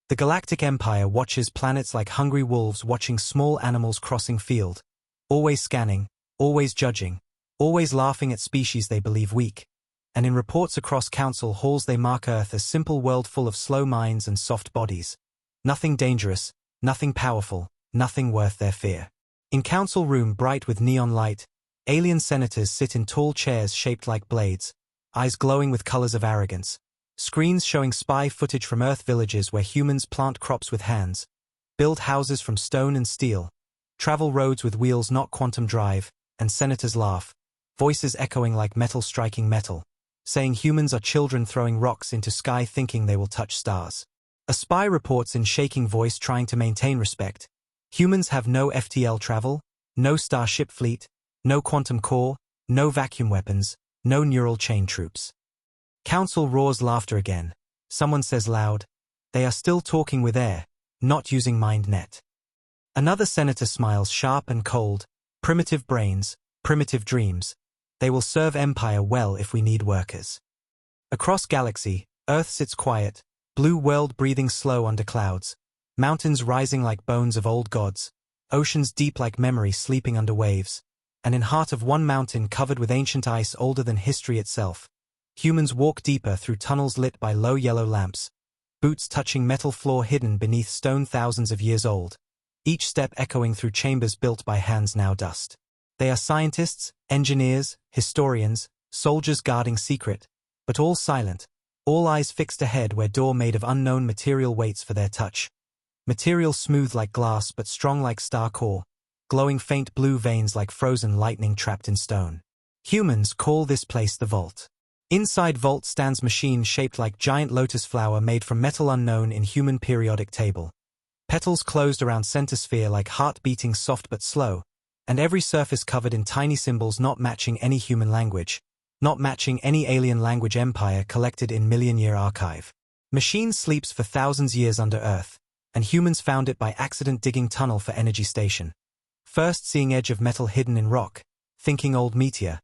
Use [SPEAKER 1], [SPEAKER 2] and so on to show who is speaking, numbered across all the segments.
[SPEAKER 1] The Galactic Empire watches planets like hungry wolves watching small animals crossing field, always scanning, always judging, always laughing at species they believe weak. And in reports across council halls they mark Earth as simple world full of slow minds and soft bodies. Nothing dangerous, nothing powerful, nothing worth their fear. In council room bright with neon light, alien senators sit in tall chairs shaped like blades, eyes glowing with colors of arrogance. Screens showing spy footage from Earth villages where humans plant crops with hands, build houses from stone and steel, travel roads with wheels not quantum drive, and senators laugh, voices echoing like metal striking metal, saying humans are children throwing rocks into sky thinking they will touch stars. A spy reports in shaking voice trying to maintain respect. Humans have no FTL travel, no starship fleet, no quantum core, no vacuum weapons, no neural chain troops. Council roars laughter again. Someone says loud, they are still talking with air, not using mind net. Another senator smiles sharp and cold, primitive brains, primitive dreams. They will serve Empire well if we need workers. Across galaxy, Earth sits quiet, blue world breathing slow under clouds, mountains rising like bones of old gods, oceans deep like memory sleeping under waves, and in heart of one mountain covered with ancient ice older than history itself, humans walk deeper through tunnels lit by low yellow lamps, boots touching metal floor hidden beneath stone thousands of years old, each step echoing through chambers built by hands now dust. They are scientists, engineers, historians, soldiers guarding secret, but all silent, all eyes fixed ahead where door made of unknown material waits for their touch. Material smooth like glass but strong like star core, glowing faint blue veins like frozen lightning trapped in stone. Humans call this place the Vault. Inside Vault stands machine shaped like giant lotus flower made from metal unknown in human periodic table. Petals closed around center sphere like heart beating soft but slow, and every surface covered in tiny symbols not matching any human language, not matching any alien language empire collected in million-year archive. Machine sleeps for thousands years under Earth, and humans found it by accident digging tunnel for energy station. First seeing edge of metal hidden in rock, thinking old meteor,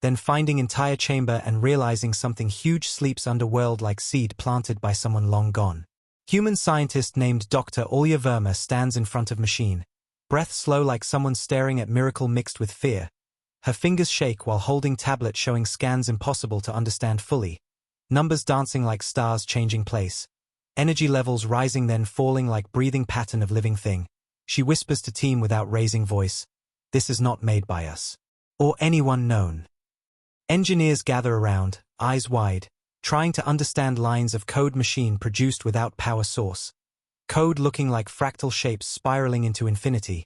[SPEAKER 1] then finding entire chamber and realizing something huge sleeps underworld like seed planted by someone long gone. Human scientist named Dr. Olya Verma stands in front of machine, breath slow like someone staring at miracle mixed with fear. Her fingers shake while holding tablet showing scans impossible to understand fully. Numbers dancing like stars changing place. Energy levels rising then falling like breathing pattern of living thing. She whispers to team without raising voice. This is not made by us. Or anyone known. Engineers gather around, eyes wide, trying to understand lines of code machine produced without power source. Code looking like fractal shapes spiraling into infinity.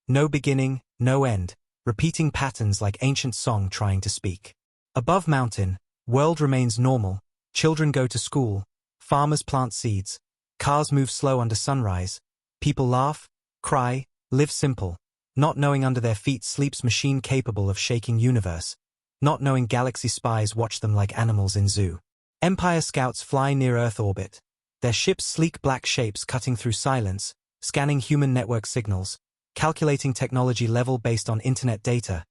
[SPEAKER 1] No beginning, no end, repeating patterns like ancient song trying to speak. Above mountain, world remains normal, children go to school, farmers plant seeds, cars move slow under sunrise, people laugh, cry, live simple, not knowing under their feet sleeps machine capable of shaking universe, not knowing galaxy spies watch them like animals in zoo. Empire scouts fly near Earth orbit. Their ships sleek black shapes cutting through silence, scanning human network signals, calculating technology level based on internet data,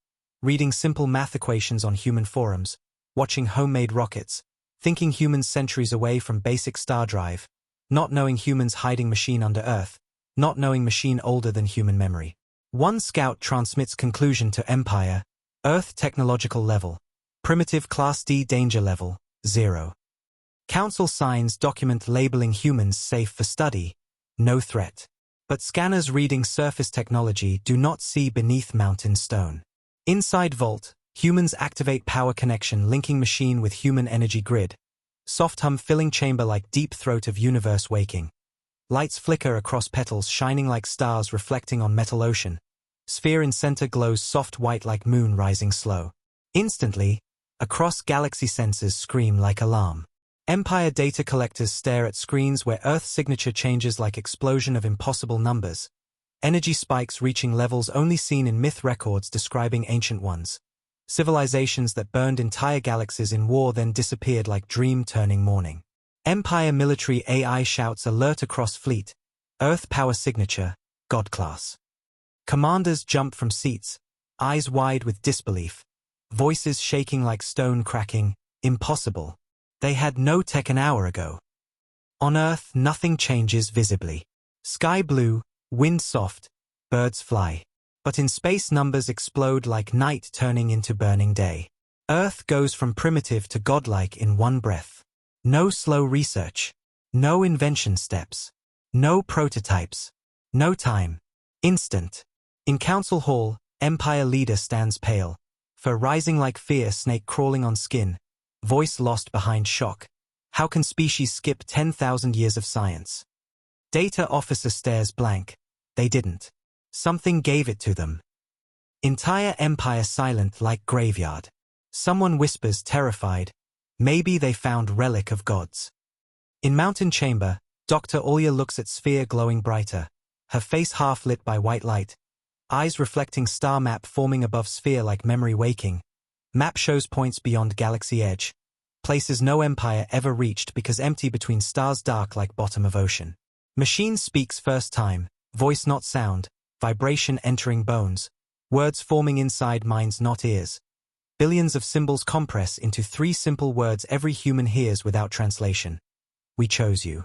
[SPEAKER 1] reading simple math equations on human forums, watching homemade rockets, thinking humans centuries away from basic star drive, not knowing humans hiding machine under Earth, not knowing machine older than human memory. One scout transmits conclusion to Empire, Earth technological level, primitive Class D danger level, 0. Council signs document labeling humans safe for study, no threat. But scanners reading surface technology do not see beneath mountain stone. Inside Vault, humans activate power connection linking machine with human energy grid. Soft hum filling chamber like deep throat of universe waking. Lights flicker across petals shining like stars reflecting on metal ocean. Sphere in center glows soft white like moon rising slow. Instantly, across galaxy sensors scream like alarm. Empire data collectors stare at screens where Earth signature changes like explosion of impossible numbers. Energy spikes reaching levels only seen in myth records describing ancient ones. Civilizations that burned entire galaxies in war then disappeared like dream turning morning. Empire military AI shouts alert across fleet. Earth power signature, God class. Commanders jump from seats, eyes wide with disbelief. Voices shaking like stone cracking, impossible. They had no tech an hour ago. On Earth, nothing changes visibly. Sky blue, wind soft, birds fly. But in space, numbers explode like night turning into burning day. Earth goes from primitive to godlike in one breath. No slow research. No invention steps. No prototypes. No time. Instant. In Council Hall, Empire leader stands pale. Fur rising like fear, snake crawling on skin. Voice lost behind shock. How can species skip 10,000 years of science? Data officer stares blank. They didn't. Something gave it to them. Entire empire silent like graveyard. Someone whispers terrified. Maybe they found relic of gods. In mountain chamber, Dr. Olia looks at sphere glowing brighter. Her face half lit by white light. Eyes reflecting star map forming above sphere like memory waking. Map shows points beyond galaxy edge. Places no empire ever reached because empty between stars dark like bottom of ocean. Machine speaks first time, voice not sound, vibration entering bones, words forming inside minds not ears. Billions of symbols compress into 3 simple words every human hears without translation. We chose you.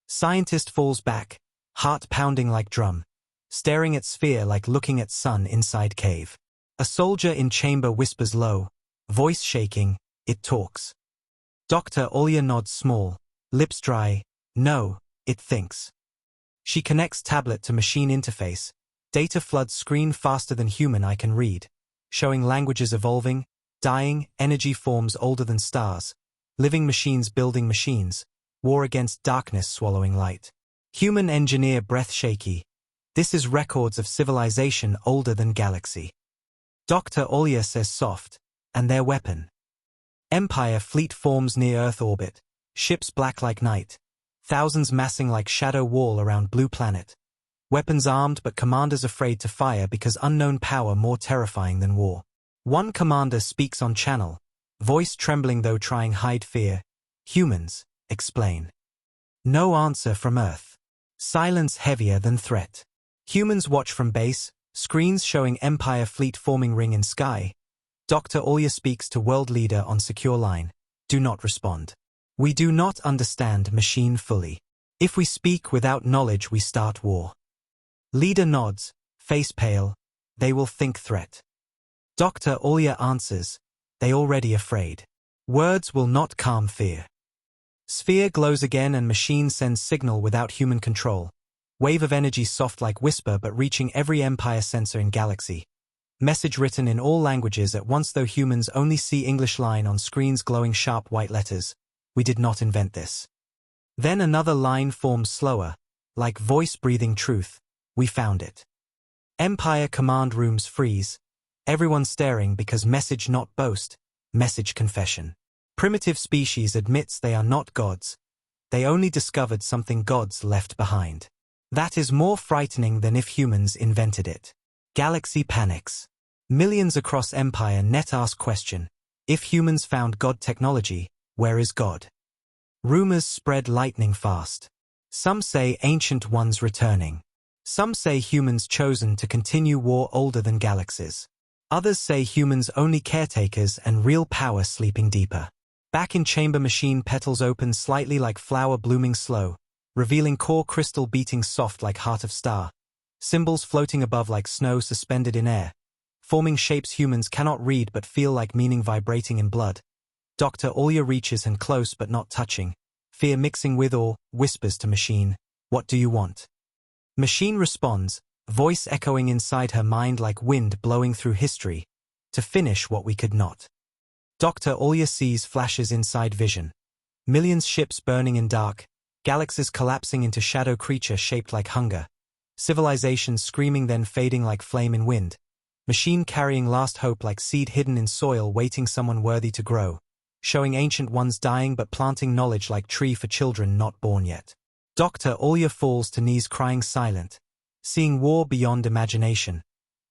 [SPEAKER 1] Scientist falls back, heart pounding like drum, staring at sphere like looking at sun inside cave. A soldier in chamber whispers low, voice shaking, it talks. Dr. Olia nods small, lips dry, no, it thinks. She connects tablet to machine interface, data floods screen faster than human eye can read, showing languages evolving, dying, energy forms older than stars, living machines building machines, war against darkness swallowing light. Human engineer breath shaky. This is records of civilization older than galaxy. Dr. Olia says soft, and their weapon. Empire fleet forms near Earth orbit, ships black like night, thousands massing like shadow wall around blue planet. Weapons armed but commanders afraid to fire because unknown power more terrifying than war. One commander speaks on channel, voice trembling though trying hide fear. Humans, explain. No answer from Earth. Silence heavier than threat. Humans watch from base, screens showing Empire fleet forming ring in sky. Dr. Olia speaks to world leader on secure line. Do not respond. We do not understand machine fully. If we speak without knowledge we start war. Leader nods, face pale. They will think threat. Dr. Olia answers. They already afraid. Words will not calm fear. Sphere glows again and machine sends signal without human control. Wave of energy soft like whisper but reaching every empire sensor in galaxy. Message written in all languages at once though humans only see English line on screens glowing sharp white letters. We did not invent this. Then another line forms slower, like voice breathing truth. We found it. Empire command rooms freeze. Everyone staring because message not boast, message confession. Primitive species admits they are not gods. They only discovered something gods left behind. That is more frightening than if humans invented it. Galaxy panics. Millions across Empire net ask question. If humans found God technology, where is God? Rumors spread lightning fast. Some say ancient ones returning. Some say humans chosen to continue war older than galaxies. Others say humans only caretakers and real power sleeping deeper. Back in chamber machine petals open slightly like flower blooming slow, revealing core crystal beating soft like heart of star. Symbols floating above like snow suspended in air. Forming shapes humans cannot read but feel like meaning vibrating in blood. Dr. Olia reaches and close but not touching. Fear mixing with awe, whispers to machine, what do you want? Machine responds, voice echoing inside her mind like wind blowing through history. To finish what we could not. Dr. Olia sees flashes inside vision. Millions ships burning in dark, galaxies collapsing into shadow creature shaped like hunger. Civilizations screaming then fading like flame in wind. Machine carrying last hope like seed hidden in soil waiting someone worthy to grow. Showing ancient ones dying but planting knowledge like tree for children not born yet. Dr. Olia falls to knees crying silent. Seeing war beyond imagination.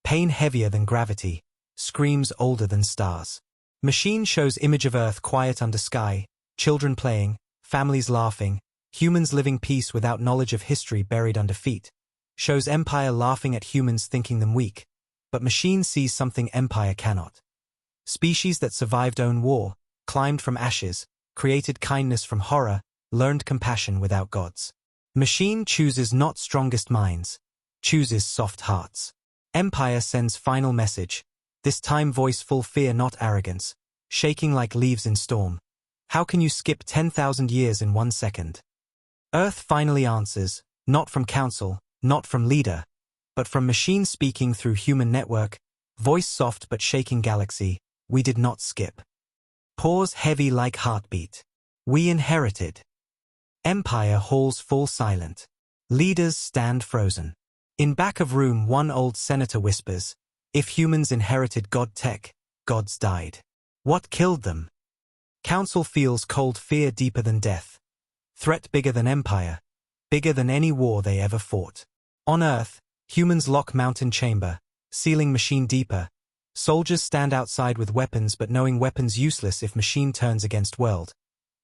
[SPEAKER 1] Pain heavier than gravity. Screams older than stars. Machine shows image of Earth quiet under sky. Children playing, families laughing. Humans living peace without knowledge of history buried under feet. Shows Empire laughing at humans thinking them weak. But machine sees something Empire cannot. Species that survived own war, climbed from ashes, created kindness from horror, learned compassion without gods. Machine chooses not strongest minds, chooses soft hearts. Empire sends final message, this time voice full fear not arrogance, shaking like leaves in storm. How can you skip 10,000 years in 1 second? Earth finally answers, not from council, not from leader, but from machine speaking through human network, voice soft but shaking galaxy, we did not skip. Pause heavy like heartbeat. We inherited. Empire halls fall silent. Leaders stand frozen. In back of room one old senator whispers, if humans inherited God tech, gods died. What killed them? Council feels cold fear deeper than death. Threat bigger than empire. Bigger than any war they ever fought. On Earth, humans lock mountain chamber, sealing machine deeper. Soldiers stand outside with weapons but knowing weapons useless if machine turns against world.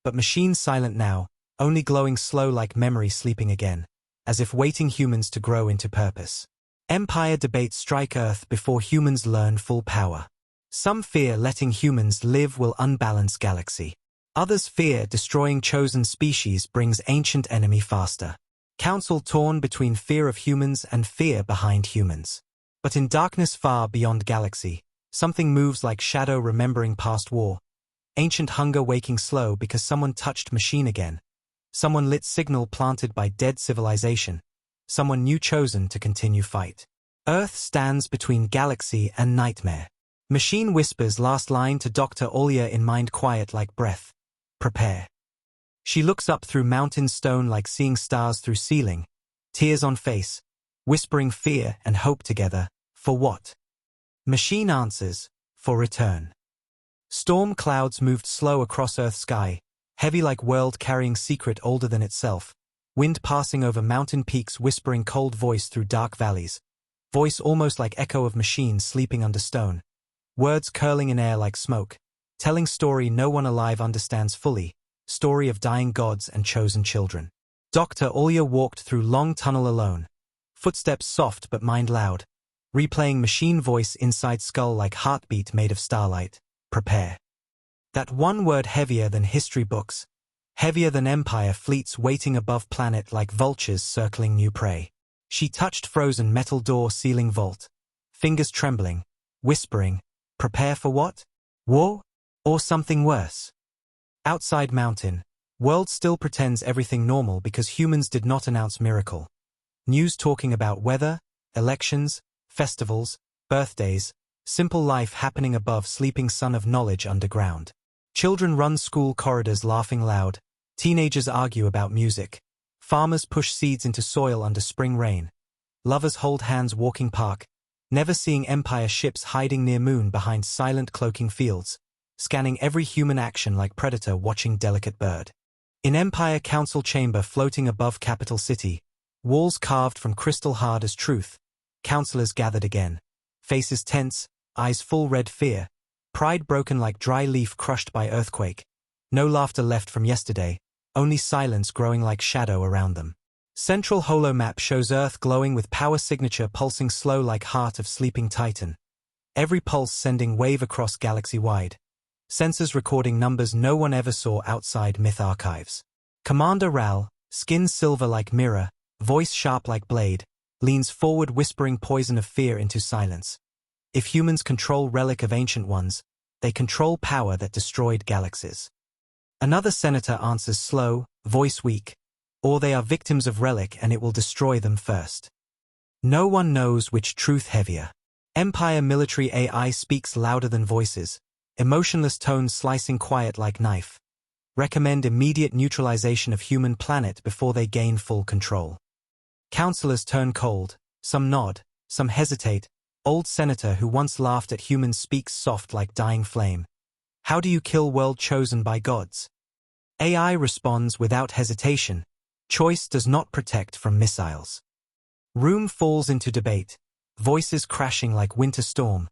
[SPEAKER 1] But machine silent now, only glowing slow like memory sleeping again, as if waiting humans to grow into purpose. Empire debates strike Earth before humans learn full power. Some fear letting humans live will unbalance galaxy. Others fear destroying chosen species brings ancient enemy faster. Council torn between fear of humans and fear behind humans. But in darkness far beyond galaxy, something moves like shadow remembering past war. Ancient hunger waking slow because someone touched machine again. Someone lit signal planted by dead civilization. Someone new chosen to continue fight. Earth stands between galaxy and nightmare. Machine whispers last line to Dr. Olia in mind quiet like breath. Prepare. She looks up through mountain stone like seeing stars through ceiling. Tears on face. Whispering fear and hope together. For what? Machine answers, for return. Storm clouds moved slow across Earth's sky, heavy like world carrying secret older than itself. Wind passing over mountain peaks whispering cold voice through dark valleys. Voice almost like echo of machines sleeping under stone. Words curling in air like smoke. Telling story no one alive understands fully. Story of dying gods and chosen children. Dr. Olia walked through long tunnel alone. Footsteps soft but mind loud. Replaying machine voice inside skull like heartbeat made of starlight. Prepare. That one word heavier than history books. Heavier than empire fleets waiting above planet like vultures circling new prey. She touched frozen metal door sealing vault. Fingers trembling. Whispering. Prepare for what? War? Or something worse? Outside mountain. World still pretends everything normal because humans did not announce miracle. News talking about weather, elections, festivals, birthdays, simple life happening above sleeping sun of knowledge underground. Children run school corridors laughing loud. Teenagers argue about music. Farmers push seeds into soil under spring rain. Lovers hold hands walking park. Never seeing empire ships hiding near moon behind silent cloaking fields. Scanning every human action like predator watching delicate bird. In empire council chamber floating above capital city. Walls carved from crystal hard as truth. Counselors gathered again. Faces tense, eyes full red fear. Pride broken like dry leaf crushed by earthquake. No laughter left from yesterday, only silence growing like shadow around them. Central holo map shows Earth glowing with power signature pulsing slow like heart of sleeping titan. Every pulse sending wave across galaxy-wide. Sensors recording numbers no one ever saw outside myth archives. Commander Ral, skin silver like mirror, voice sharp like blade, leans forward whispering poison of fear into silence. If humans control relic of ancient ones, they control power that destroyed galaxies. Another senator answers slow, voice weak, or they are victims of relic and it will destroy them first. No one knows which truth heavier. Empire military AI speaks louder than voices, emotionless tones slicing quiet like knife. Recommend immediate neutralization of human planet before they gain full control. Counselors turn cold, some nod, some hesitate. Old senator who once laughed at humans speaks soft like dying flame. How do you kill world chosen by gods? AI responds without hesitation. Choice does not protect from missiles. Room falls into debate. Voices crashing like winter storm.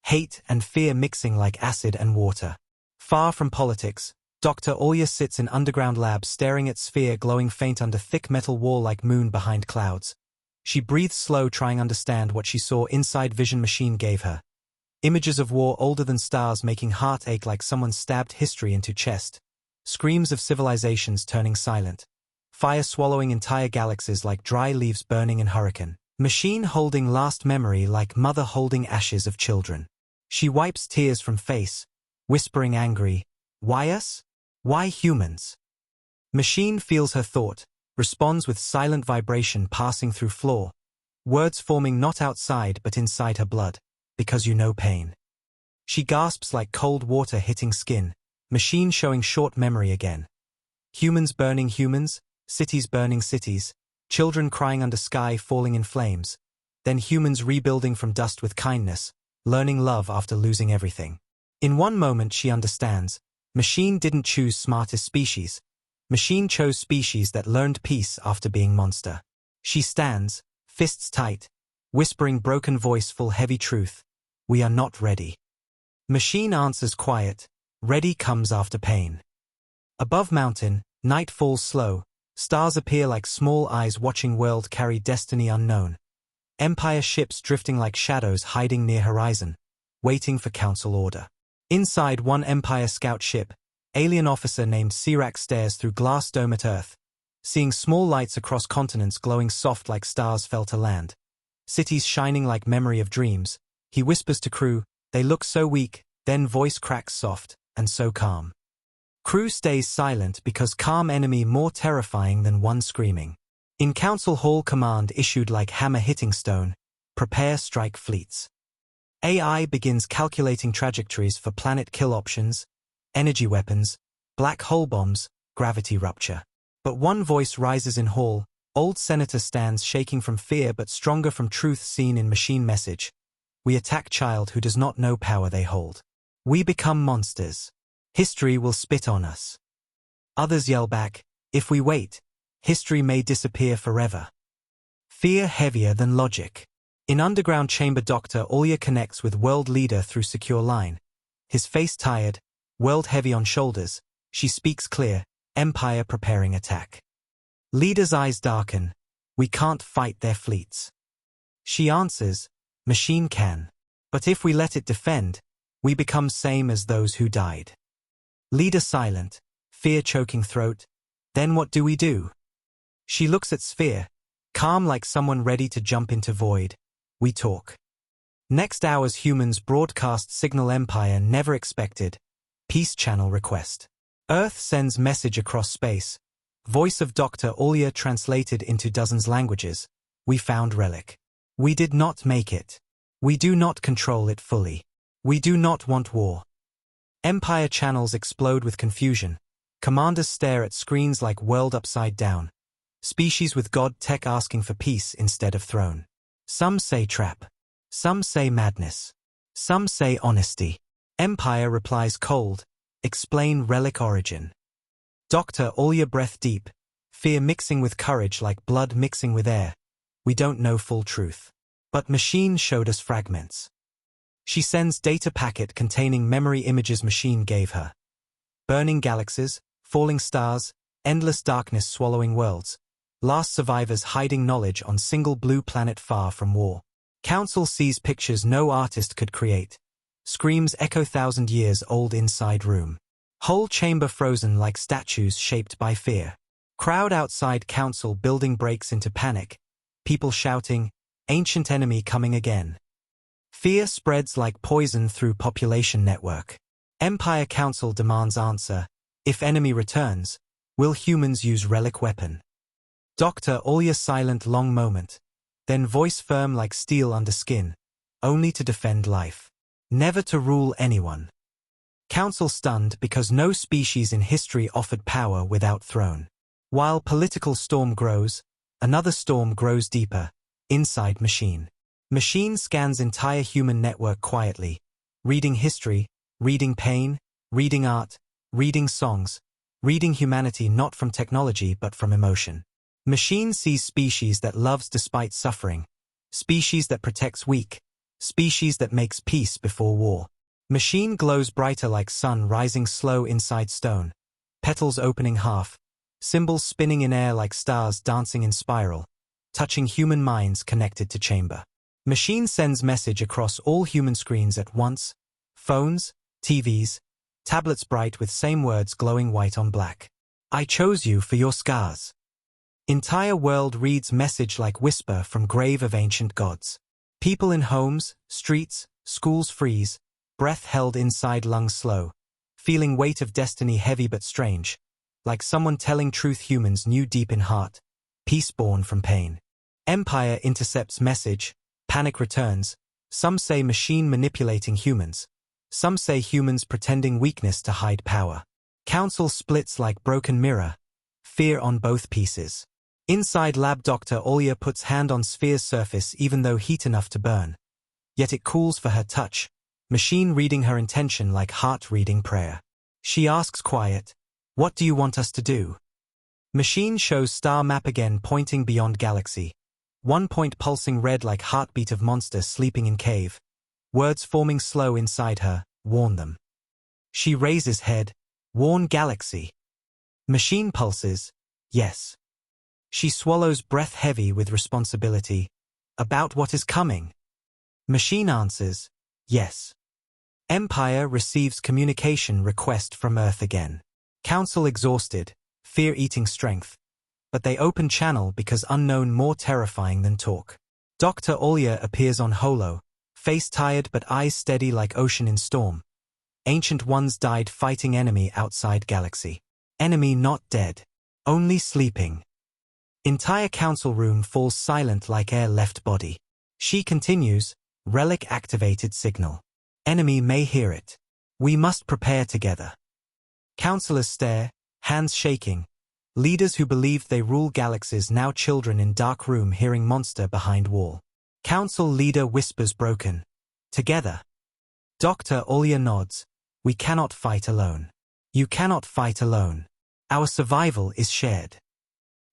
[SPEAKER 1] Hate and fear mixing like acid and water. Far from politics, Dr. Olia sits in underground lab staring at sphere glowing faint under thick metal wall like moon behind clouds. She breathes slow trying understand what she saw inside vision machine gave her. Images of war older than stars making heart ache like someone stabbed history into chest. screams of civilizations turning silent, fire swallowing entire galaxies like dry leaves burning in hurricane, machine holding last memory like mother holding ashes of children. She wipes tears from face, whispering angry, "Why us? Why humans?" Machine feels her thought, responds with silent vibration passing through floor, words forming not outside but inside her blood, "Because you know pain." She gasps like cold water hitting skin, machine showing short memory again. Humans burning humans, cities burning cities, children crying under sky falling in flames, then humans rebuilding from dust with kindness, learning love after losing everything. In one moment she understands, machine didn't choose smartest species. Machine chose species that learned peace after being monster. She stands, fists tight, whispering broken voice full heavy truth, "We are not ready." Machine answers quiet, "Ready comes after pain." Above mountain, night falls slow, stars appear like small eyes watching world carry destiny unknown. Empire ships drifting like shadows hiding near horizon, waiting for council order. Inside one Empire scout ship, alien officer named Sirac stares through glass dome at Earth, seeing small lights across continents glowing soft like stars fell to land. Cities shining like memory of dreams. He whispers to crew, "They look so weak," then voice cracks soft, "and so calm." Crew stays silent because calm enemy more terrifying than one screaming. In council hall command issued like hammer hitting stone, "Prepare strike fleets." AI begins calculating trajectories for planet kill options, energy weapons, black hole bombs, gravity rupture. But one voice rises in hall, old senator stands shaking from fear but stronger from truth seen in machine message. "We attack child who does not know power they hold. We become monsters. History will spit on us." Others yell back, "If we wait, history may disappear forever." Fear heavier than logic. In underground chamber Dr. Olya connects with world leader through secure line. His face tired, world heavy on shoulders, she speaks clear, Empire preparing attack. Leader's eyes darken, "We can't fight their fleets." She answers, "Machine can. But if we let it defend, we become same as those who died." Leader silent, fear choking throat, "Then what do we do?" She looks at Sphere, calm like someone ready to jump into void. "We talk." Next hour's humans broadcast signal Empire never expected. Peace channel request. Earth sends message across space. Voice of Dr. Olya translated into dozens languages. "We found relic. We did not make it. We do not control it fully. We do not want war." Empire channels explode with confusion. Commanders stare at screens like world upside down. Species with God tech asking for peace instead of throne. Some say trap. Some say madness. Some say honesty. Empire replies cold, "Explain relic origin." Dr. Olya breath deep, fear mixing with courage like blood mixing with air. "We don't know full truth. But machine showed us fragments." She sends data packet containing memory images machine gave her. Burning galaxies, falling stars, endless darkness swallowing worlds. Last survivors hiding knowledge on single blue planet far from war. Council sees pictures no artist could create. Screams echo 1,000 years old inside room. Whole chamber frozen like statues shaped by fear. Crowd outside council building breaks into panic. People shouting, "Ancient enemy coming again." Fear spreads like poison through population network. Empire Council demands answer. If enemy returns, will humans use relic weapon? Dr. Olya silent long moment. Then voice firm like steel under skin. Only to defend life. Never to rule anyone. Council stunned because no species in history offered power without throne. While political storm grows, another storm grows deeper. Inside machine. Machine scans entire human network quietly. Reading history, reading pain, reading art, reading songs, reading humanity not from technology but from emotion. Machine sees species that loves despite suffering. Species that protects weak. Species that makes peace before war. Machine glows brighter like sun rising slow inside stone. Petals opening half. Symbols spinning in air like stars dancing in spiral. Touching human minds connected to chamber. Machine sends message across all human screens at once. Phones, TVs, Tablets bright with same words glowing white on black. I chose you for your scars. Entire world reads message like whisper from grave of ancient gods. People in homes, streets, schools freeze, breath held inside lungs slow, feeling weight of destiny heavy but strange, like someone telling truth humans knew deep in heart, peace born from pain. Empire intercepts message, panic returns, some say machine manipulating humans, some say humans pretending weakness to hide power. Council splits like broken mirror, fear on both pieces. Inside lab Dr. Olia puts hand on sphere's surface even though heat enough to burn. Yet it cools for her touch, machine reading her intention like heart reading prayer. She asks quiet, what do you want us to do? Machine shows star map again pointing beyond galaxy. 1 point pulsing red like heartbeat of monster sleeping in cave. Words forming slow inside her, warn them. She raises head, warn galaxy. Machine pulses, yes. She swallows breath heavy with responsibility. About what is coming? Machine answers, yes. Empire receives communication request from Earth again. Council exhausted, fear eating strength. But they open channel because unknown more terrifying than talk. Dr. Olia appears on holo, face tired but eyes steady like ocean in storm. Ancient ones died fighting enemy outside galaxy. Enemy not dead, only sleeping. Entire council room falls silent like air left body. She continues, relic activated signal. Enemy may hear it. We must prepare together. Councilors stare, hands shaking. Leaders who believed they rule galaxies now children in dark room hearing monster behind wall. Council leader whispers broken. Together. Dr. Olia nods. We cannot fight alone. You cannot fight alone. Our survival is shared.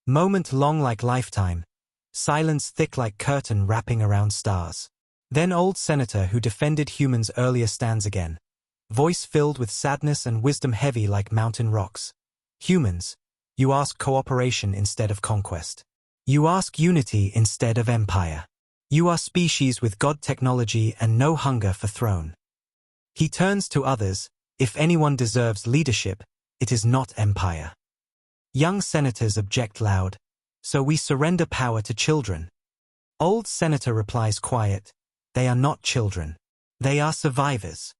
[SPEAKER 1] Moment long like lifetime. Silence thick like curtain wrapping around stars. Then old senator who defended humans earlier stands again. Voice filled with sadness and wisdom heavy like mountain rocks. Humans, you ask cooperation instead of conquest. You ask unity instead of empire. You are species with God technology and no hunger for throne. He turns to others. If anyone deserves leadership, it is not empire. Young senators object loud. So we surrender power to children. Old senator replies quiet. They are not children. They are survivors.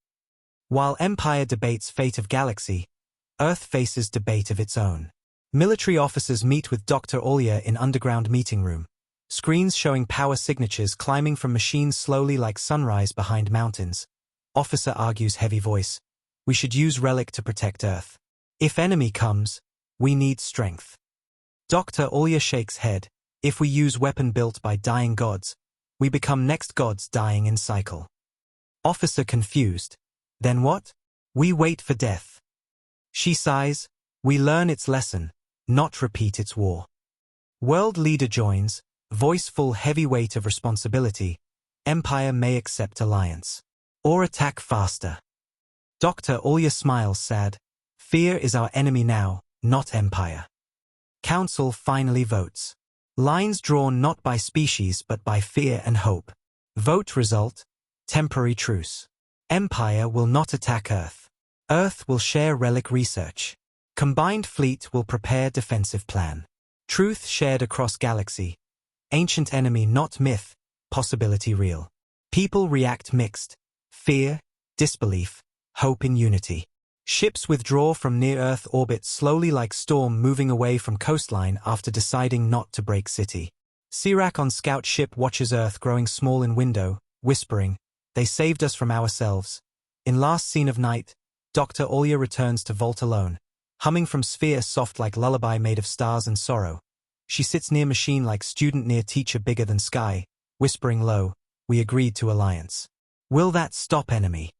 [SPEAKER 1] While empire debates fate of galaxy, Earth faces debate of its own. Military officers meet with Dr. Olia in underground meeting room. Screens showing power signatures climbing from machines slowly like sunrise behind mountains. Officer argues heavy voice. We should use relic to protect Earth. If enemy comes, we need strength. Dr. Olia shakes head. If we use weapon built by dying gods, we become next gods dying in cycle. Officer confused. Then what? We wait for death. She sighs. We learn its lesson, not repeat its war. World leader joins, voice full heavy weight of responsibility. Empire may accept alliance. Or attack faster. Dr. Olia smiles sad. Fear is our enemy now, not empire. Council finally votes. Lines drawn not by species but by fear and hope. Vote result, temporary truce. Empire will not attack Earth. Earth will share relic research. Combined fleet will prepare defensive plan. Truth shared across galaxy. Ancient enemy not myth, possibility real. People react mixed. Fear, disbelief, hope in unity. Ships withdraw from near-Earth orbit slowly like storm moving away from coastline after deciding not to break city. Sirac on scout ship watches Earth growing small in window, whispering, they saved us from ourselves. In last scene of night, Dr. Olia returns to vault alone, humming from sphere soft like lullaby made of stars and sorrow. She sits near machine like student near teacher bigger than sky, whispering low, we agreed to alliance. Will that stop enemy?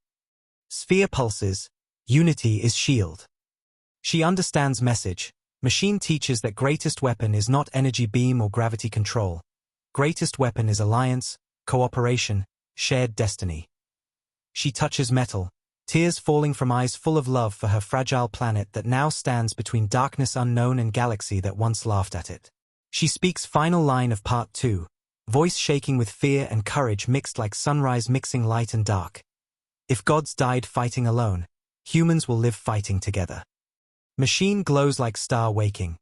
[SPEAKER 1] Sphere pulses. Unity is shield. She understands message. Machine teaches that greatest weapon is not energy beam or gravity control. Greatest weapon is alliance, cooperation, shared destiny. She touches metal, tears falling from eyes full of love for her fragile planet that now stands between darkness unknown and galaxy that once laughed at it. She speaks final line of part 2, voice shaking with fear and courage mixed like sunrise mixing light and dark. If gods died fighting alone, humans will live fighting together. Machine glows like star waking.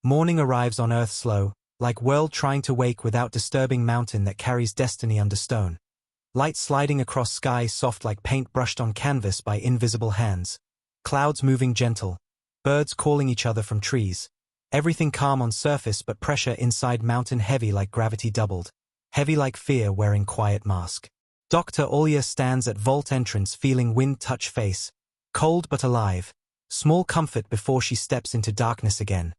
[SPEAKER 1] Morning arrives on Earth slow, like world trying to wake without disturbing mountain that carries destiny under stone. Light sliding across sky soft like paint brushed on canvas by invisible hands. Clouds moving gentle. Birds calling each other from trees. Everything calm on surface but pressure inside mountain heavy like gravity doubled. Heavy like fear wearing quiet mask. Dr. Olya stands at vault entrance feeling wind touch face. Cold but alive. Small comfort before she steps into darkness again.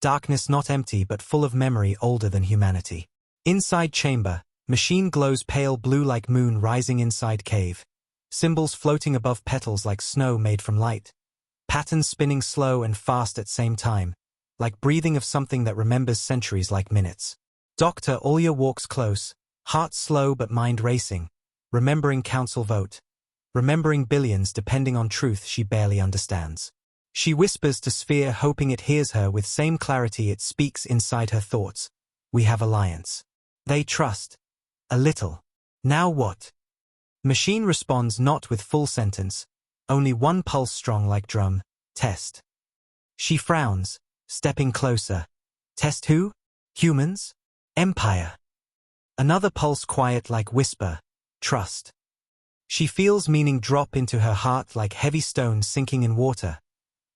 [SPEAKER 1] Darkness not empty but full of memory older than humanity. Inside chamber, machine glows pale blue like moon rising inside cave. Symbols floating above petals like snow made from light. Patterns spinning slow and fast at same time, like breathing of something that remembers centuries like minutes. Dr. Olya walks close, heart slow but mind racing, remembering council vote. Remembering billions depending on truth she barely understands. She whispers to Sphere hoping it hears her with same clarity it speaks inside her thoughts. We have alliance. They trust. A little. Now what? Machine responds not with full sentence, only one pulse strong like drum. Test. She frowns, stepping closer. Test who? Humans? Empire. Another pulse quiet like whisper. Trust. She feels meaning drop into her heart like heavy stones sinking in water.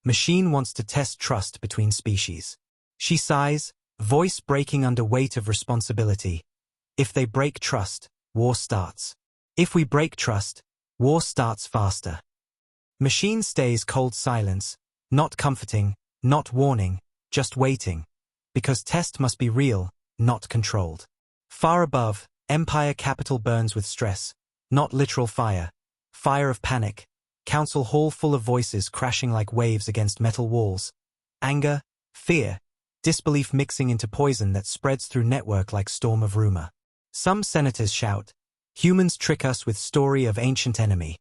[SPEAKER 1] Machine wants to test trust between species. She sighs, voice breaking under weight of responsibility. If they break trust, war starts. If we break trust, war starts faster. Machine stays cold silence, not comforting, not warning, just waiting. Because test must be real, not controlled. Far above, Empire capital burns with stress. Not literal fire. Fire of panic. Council hall full of voices crashing like waves against metal walls. Anger, fear, disbelief mixing into poison that spreads through network like storm of rumor. Some senators shout, humans trick us with story of ancient enemy.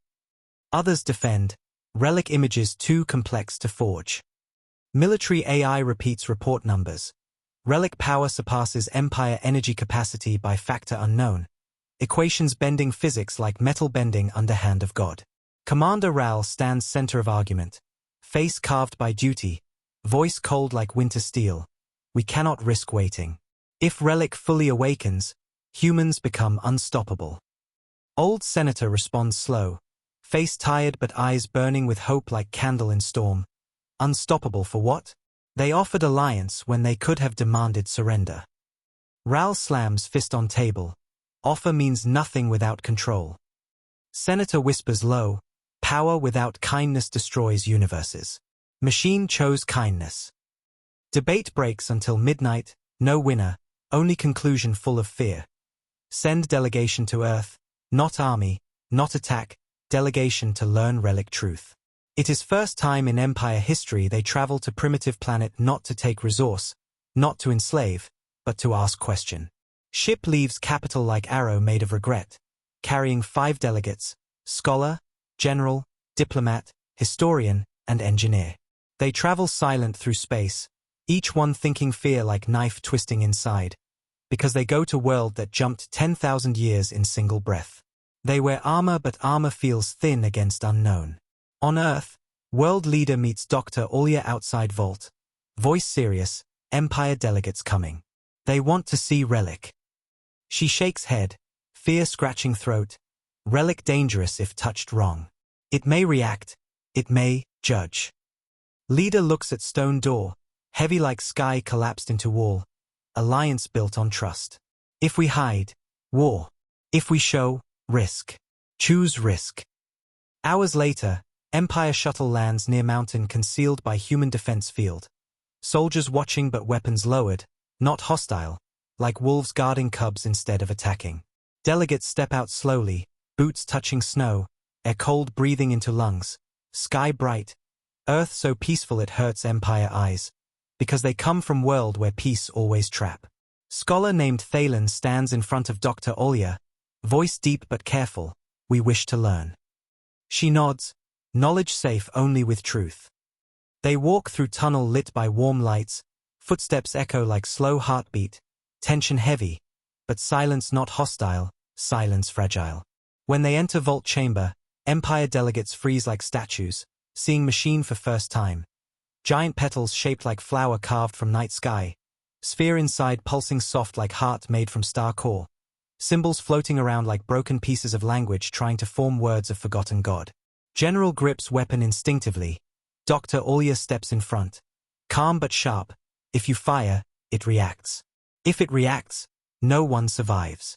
[SPEAKER 1] Others defend, relic images too complex to forge. Military AI repeats report numbers. Relic power surpasses Empire energy capacity by factor unknown. Equations bending physics like metal bending under hand of God. Commander Ral stands center of argument. Face carved by duty. Voice cold like winter steel. We cannot risk waiting. If Relic fully awakens, humans become unstoppable. Old Senator responds slow. Face tired but eyes burning with hope like candle in storm. Unstoppable for what? They offered alliance when they could have demanded surrender. Ral slams fist on table. Offer means nothing without control. Senator whispers low, power without kindness destroys universes. Machine chose kindness. Debate breaks until midnight, no winner, only conclusion full of fear. Send delegation to Earth, not army, not attack, delegation to learn relic truth. It is first time in Empire history they travel to primitive planet not to take resource, not to enslave, but to ask question. Ship leaves capital like arrow made of regret, carrying 5 delegates, scholar, general, diplomat, historian, and engineer. They travel silent through space, each one thinking fear like knife twisting inside, because they go to world that jumped 10,000 years in single breath. They wear armor but armor feels thin against unknown. On Earth, world leader meets Dr. Olya outside vault. Voice serious, Empire delegates coming. They want to see relic. She shakes head, fear scratching throat. Relic dangerous if touched wrong. It may react, it may judge. Leader looks at stone door, heavy like sky collapsed into wall. Alliance built on trust. If we hide, war. If we show, risk. Choose risk. Hours later, Empire shuttle lands near mountain concealed by human defense field. Soldiers watching but weapons lowered, not hostile, like wolves guarding cubs instead of attacking. Delegates step out slowly, boots touching snow, air cold breathing into lungs, sky bright, earth so peaceful it hurts Empire eyes, because they come from world where peace always trap. Scholar named Thalen stands in front of Dr. Olya, voice deep but careful, we wish to learn. She nods, knowledge safe only with truth. They walk through tunnel lit by warm lights, footsteps echo like slow heartbeat, tension heavy, but silence not hostile, silence fragile. When they enter vault chamber, Empire delegates freeze like statues, seeing machine for first time. Giant petals shaped like flower carved from night sky. Sphere inside pulsing soft like heart made from star core. Symbols floating around like broken pieces of language trying to form words of forgotten God. General grips weapon instinctively. Dr. Olia steps in front. Calm but sharp. If you fire, it reacts. If it reacts, no one survives.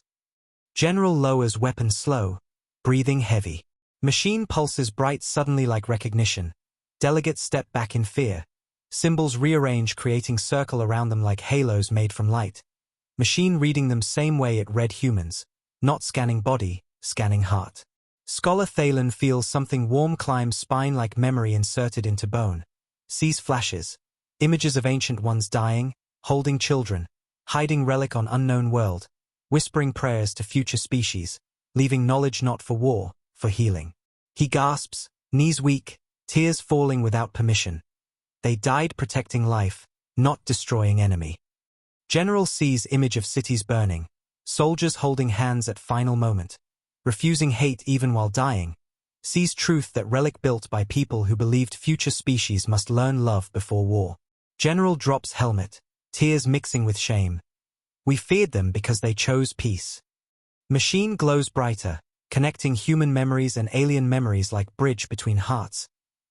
[SPEAKER 1] General lowers weapon slow, breathing heavy. Machine pulses bright suddenly like recognition. Delegates step back in fear. Symbols rearrange creating circle around them like halos made from light. Machine reading them same way it read humans. Not scanning body, scanning heart. Scholar Thalen feels something warm climb spine like memory inserted into bone. Sees flashes. Images of ancient ones dying, holding children, hiding relic on unknown world, whispering prayers to future species, leaving knowledge not for war, for healing. He gasps, knees weak, tears falling without permission. They died protecting life, not destroying enemy. General sees image of cities burning, soldiers holding hands at final moment, refusing hate even while dying, sees truth that relic built by people who believed future species must learn love before war. General drops helmet, tears mixing with shame. We feared them because they chose peace. Machine glows brighter, connecting human memories and alien memories like bridge between hearts.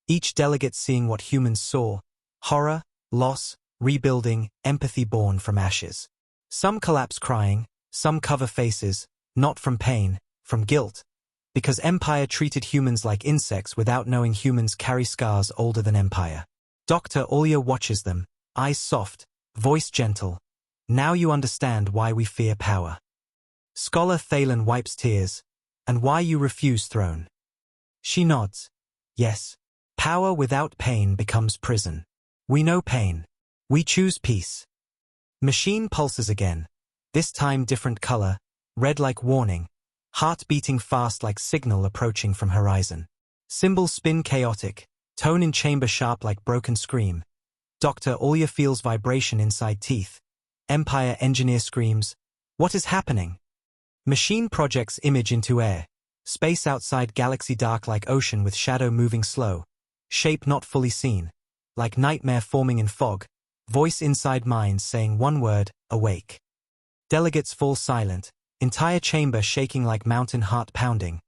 [SPEAKER 1] Each delegate seeing what humans saw, horror, loss, rebuilding, empathy born from ashes. Some collapse crying, some cover faces, not from pain, from guilt. Because Empire treated humans like insects without knowing humans carry scars older than Empire. Dr. Olia watches them, eyes soft, voice gentle. Now you understand why we fear power. Scholar Thalen wipes tears. And why you refuse throne. She nods. Yes. Power without pain becomes prison. We know pain. We choose peace. Machine pulses again. This time different color, red like warning. Heart beating fast like signal approaching from horizon. Symbols spin chaotic, tone in chamber sharp like broken scream. Dr. Olia feels vibration inside teeth. Empire engineer screams, "What is happening?" Machine projects image into air. Space outside galaxy dark like ocean with shadow moving slow. Shape not fully seen. Like nightmare forming in fog. Voice inside minds saying one word, awake. Delegates fall silent. Entire chamber shaking like mountain heart pounding.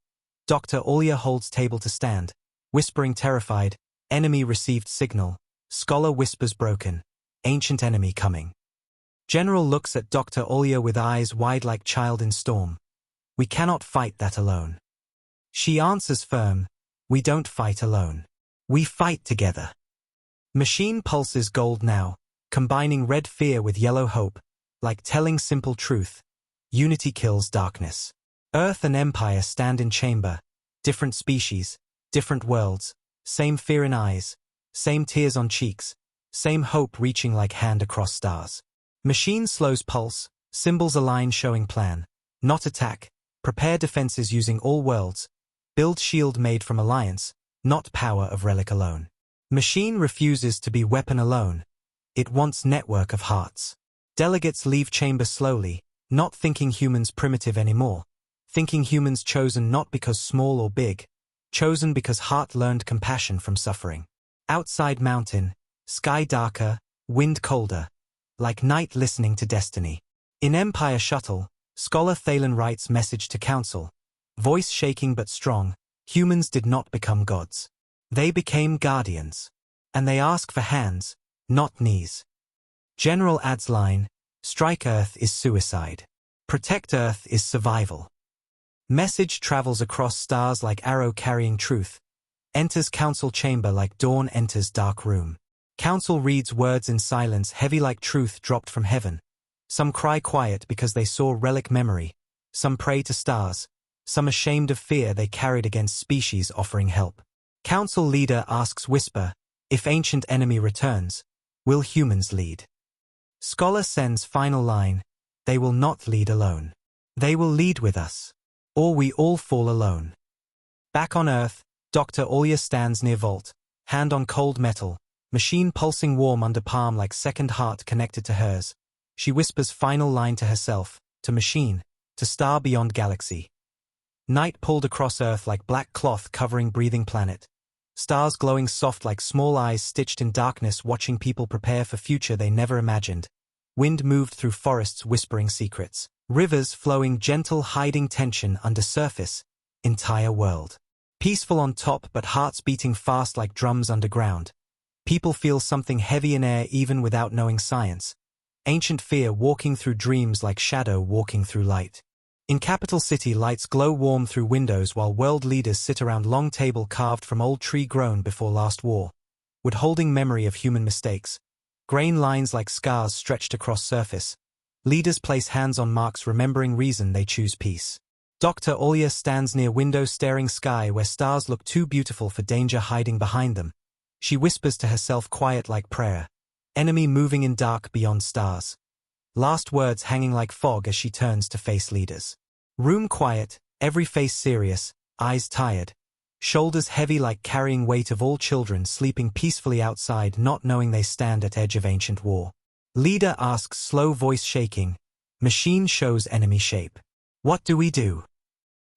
[SPEAKER 1] Dr. Olia holds table to stand. Whispering terrified, enemy received signal. Scholar whispers broken. Ancient enemy coming. General looks at Dr. Olia with eyes wide like child in storm. We cannot fight that alone. She answers firm, we don't fight alone. We fight together. Machine pulses gold now, combining red fear with yellow hope, like telling simple truth. Unity kills darkness. Earth and Empire stand in chamber. Different species, different worlds, same fear in eyes, same tears on cheeks, same hope reaching like hand across stars. Machine slows pulse, symbols align showing plan. Not attack, prepare defenses using all worlds. Build shield made from alliance, not power of relic alone. Machine refuses to be weapon alone. It wants network of hearts. Delegates leave chamber slowly, not thinking humans primitive anymore. Thinking humans chosen not because small or big, chosen because heart learned compassion from suffering. Outside mountain, sky darker, wind colder. Like night listening to destiny. In Empire shuttle, Scholar Thalen writes message to council. Voice shaking but strong, humans did not become gods. They became guardians. And they ask for hands, not knees. General adds line, strike Earth is suicide. Protect Earth is survival. Message travels across stars like arrow carrying truth. Enters council chamber like dawn enters dark room. Council reads words in silence heavy like truth dropped from heaven. Some cry quiet because they saw relic memory. Some pray to stars. Some ashamed of fear they carried against species offering help. Council leader asks whisper, if ancient enemy returns, will humans lead? Scholar sends final line, they will not lead alone. They will lead with us. Or we all fall alone. Back on Earth, Dr. Olia stands near vault, hand on cold metal. Machine pulsing warm under palm like second heart connected to hers. She whispers final line to herself, to machine, to star beyond galaxy. Night pulled across Earth like black cloth covering breathing planet. Stars glowing soft like small eyes stitched in darkness watching people prepare for future they never imagined. Wind moved through forests whispering secrets. Rivers flowing gentle hiding tension under surface. Entire world. Peaceful on top but hearts beating fast like drums underground. People feel something heavy in air even without knowing science. Ancient fear walking through dreams like shadow walking through light. In capital city lights glow warm through windows while world leaders sit around long table carved from old tree grown before last war. Wood holding memory of human mistakes. Grain lines like scars stretched across surface. Leaders place hands on marks remembering reason they choose peace. Dr. Olya stands near window staring sky where stars look too beautiful for danger hiding behind them. She whispers to herself quiet like prayer. Enemy moving in dark beyond stars. Last words hanging like fog as she turns to face leaders. Room quiet, every face serious, eyes tired. Shoulders heavy like carrying weight of all children sleeping peacefully outside not knowing they stand at edge of ancient war. Leader asks slow voice shaking. Machine shows enemy shape. What do we do?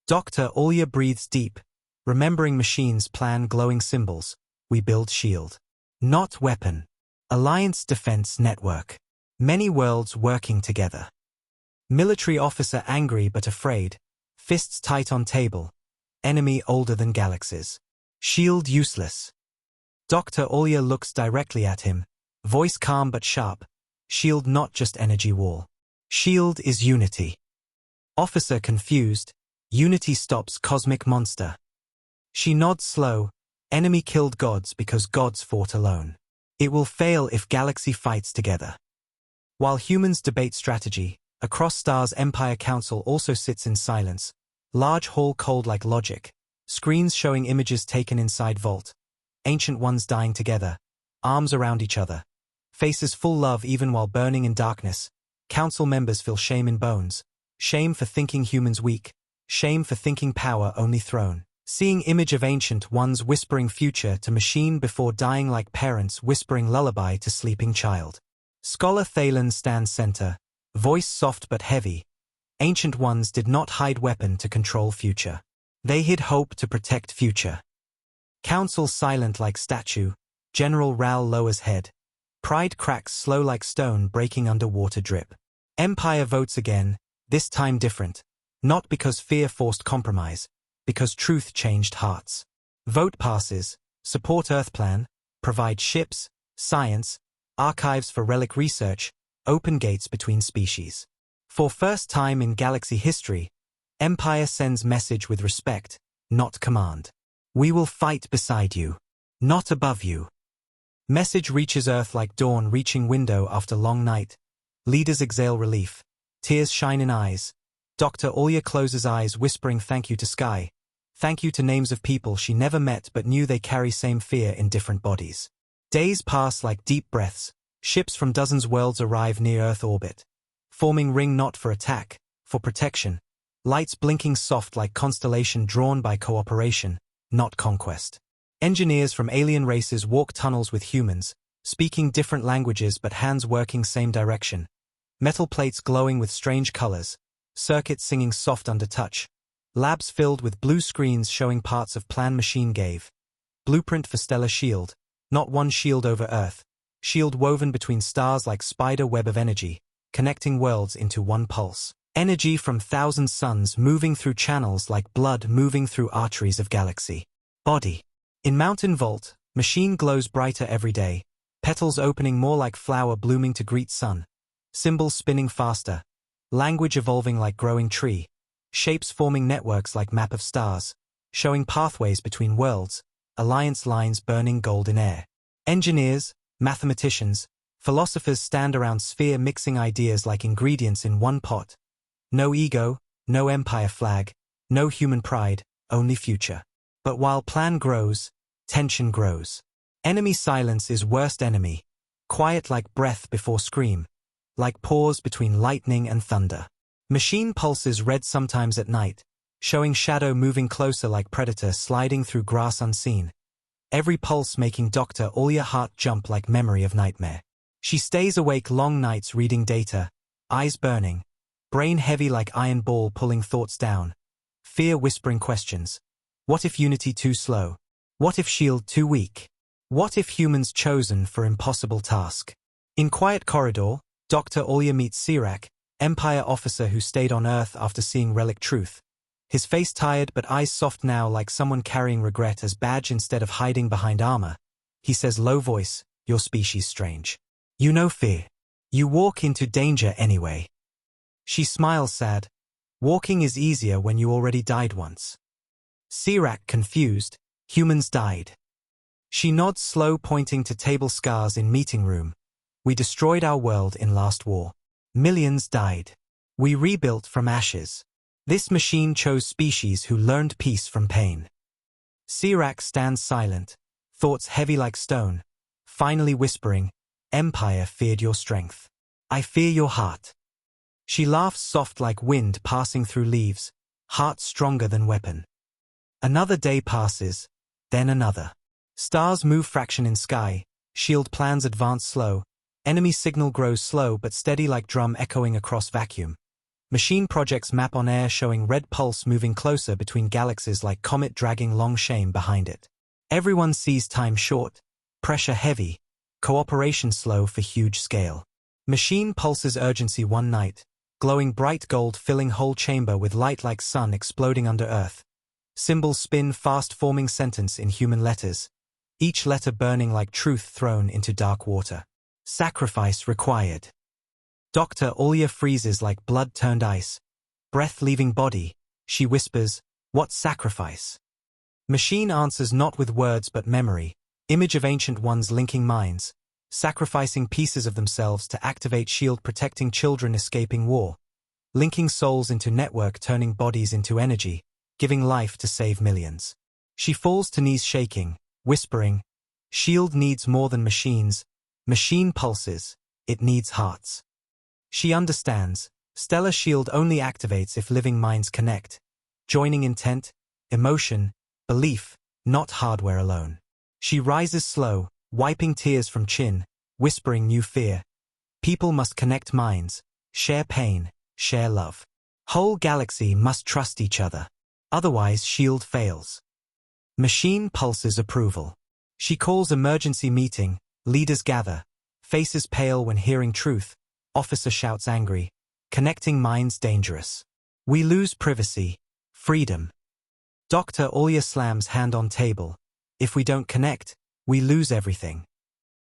[SPEAKER 1] Dr. Olya breathes deep. Remembering machines plan glowing symbols. We build shield. Not weapon. Alliance defense network. Many worlds working together. Military officer angry but afraid. Fists tight on table. Enemy older than galaxies. Shield useless. Dr. Olya looks directly at him. Voice calm but sharp. Shield not just energy wall. Shield is unity. Officer confused. Unity stops cosmic monster. She nods slow. Enemy killed gods because gods fought alone. It will fail if galaxy fights together. While humans debate strategy, across stars Empire Council also sits in silence. Large hall cold like logic. Screens showing images taken inside vault. Ancient ones dying together. Arms around each other. Faces full love even while burning in darkness. Council members feel shame in bones. Shame for thinking humans weak. Shame for thinking power only throne. Seeing image of ancient ones whispering future to machine before dying like parents whispering lullaby to sleeping child. Scholar Thalen stands center. Voice soft but heavy. Ancient ones did not hide weapon to control future. They hid hope to protect future. Council silent like statue. General Ral lowers head. Pride cracks slow like stone breaking under water drip. Empire votes again, this time different. Not because fear forced compromise, because truth changed hearts. Vote passes, support Earth plan, provide ships, science, archives for relic research, open gates between species. For first time in galaxy history, Empire sends message with respect, not command. We will fight beside you, not above you. Message reaches Earth like dawn reaching window after long night. Leaders exhale relief. Tears shine in eyes. Dr. Olya closes eyes whispering thank you to sky. Thank you to names of people she never met but knew they carry same fear in different bodies. Days pass like deep breaths. Ships from dozens worlds arrive near Earth orbit. Forming ring not for attack, for protection. Lights blinking soft like constellation drawn by cooperation, not conquest. Engineers from alien races walk tunnels with humans, speaking different languages but hands working same direction. Metal plates glowing with strange colors. Circuits singing soft under touch. Labs filled with blue screens showing parts of plan machine gave. Blueprint for stellar shield. Not one shield over Earth. Shield woven between stars like spider web of energy, connecting worlds into one pulse. Energy from thousand suns moving through channels like blood moving through arteries of galaxy. Body. In mountain vault, machine glows brighter every day. Petals opening more like flower blooming to greet sun. Symbols spinning faster. Language evolving like growing tree. Shapes forming networks like map of stars. Showing pathways between worlds. Alliance lines burning gold in air. Engineers, mathematicians, philosophers stand around sphere mixing ideas like ingredients in one pot. No ego, no empire flag, no human pride, only future. But while plan grows, tension grows. Enemy silence is worst enemy. Quiet like breath before scream. Like pause between lightning and thunder. Machine pulses red sometimes at night, showing shadow moving closer like predator sliding through grass unseen. Every pulse making Dr. Olya heart jump like memory of nightmare. She stays awake long nights reading data, eyes burning, brain heavy like iron ball pulling thoughts down. fear whispering questions. What if unity too slow? What if shield too weak? What if humans chosen for impossible task? In quiet corridor, Dr. Olya meets Sirac, Empire officer who stayed on Earth after seeing relic truth. His face tired but eyes soft now like someone carrying regret as badge instead of hiding behind armor. He says low voice, your species strange. You know fear. You walk into danger anyway. She smiles sad. Walking is easier when you already died once. Sirac confused, humans died. She nods slow pointing to table scars in meeting room. We destroyed our world in last war. Millions died. We rebuilt from ashes. This machine chose species who learned peace from pain. Sirac stands silent, thoughts heavy like stone, finally whispering, Empire feared your strength. I fear your heart. She laughs soft like wind passing through leaves, heart stronger than weapon. Another day passes, then another. Stars move fraction in sky, shield plans advance slow, enemy signal grows slow but steady like drum echoing across vacuum. Machine projects map on air showing red pulse moving closer between galaxies like comet dragging long shame behind it. Everyone sees time short, pressure heavy, cooperation slow for huge scale. Machine pulses urgency one night, glowing bright gold filling whole chamber with light like sun exploding under earth. Symbols spin fast forming sentence in human letters, each letter burning like truth thrown into dark water. Sacrifice required. Dr. Olya freezes like blood turned ice. Breath leaving body, she whispers, what sacrifice? Machine answers not with words but memory, image of ancient ones linking minds, sacrificing pieces of themselves to activate shield protecting children escaping war, linking souls into network turning bodies into energy, giving life to save millions. She falls to knees shaking, whispering, shield needs more than machines, machine pulses, it needs hearts. She understands, stellar shield only activates if living minds connect, joining intent, emotion, belief, not hardware alone. She rises slow, wiping tears from chin, whispering new fear. People must connect minds, share pain, share love. Whole galaxy must trust each other. Otherwise shield fails. Machine pulses approval. She calls emergency meeting, leaders gather, faces pale when hearing truth, officer shouts angry, connecting minds dangerous. We lose privacy, freedom. Dr. Olya slams hand on table. If we don't connect, we lose everything.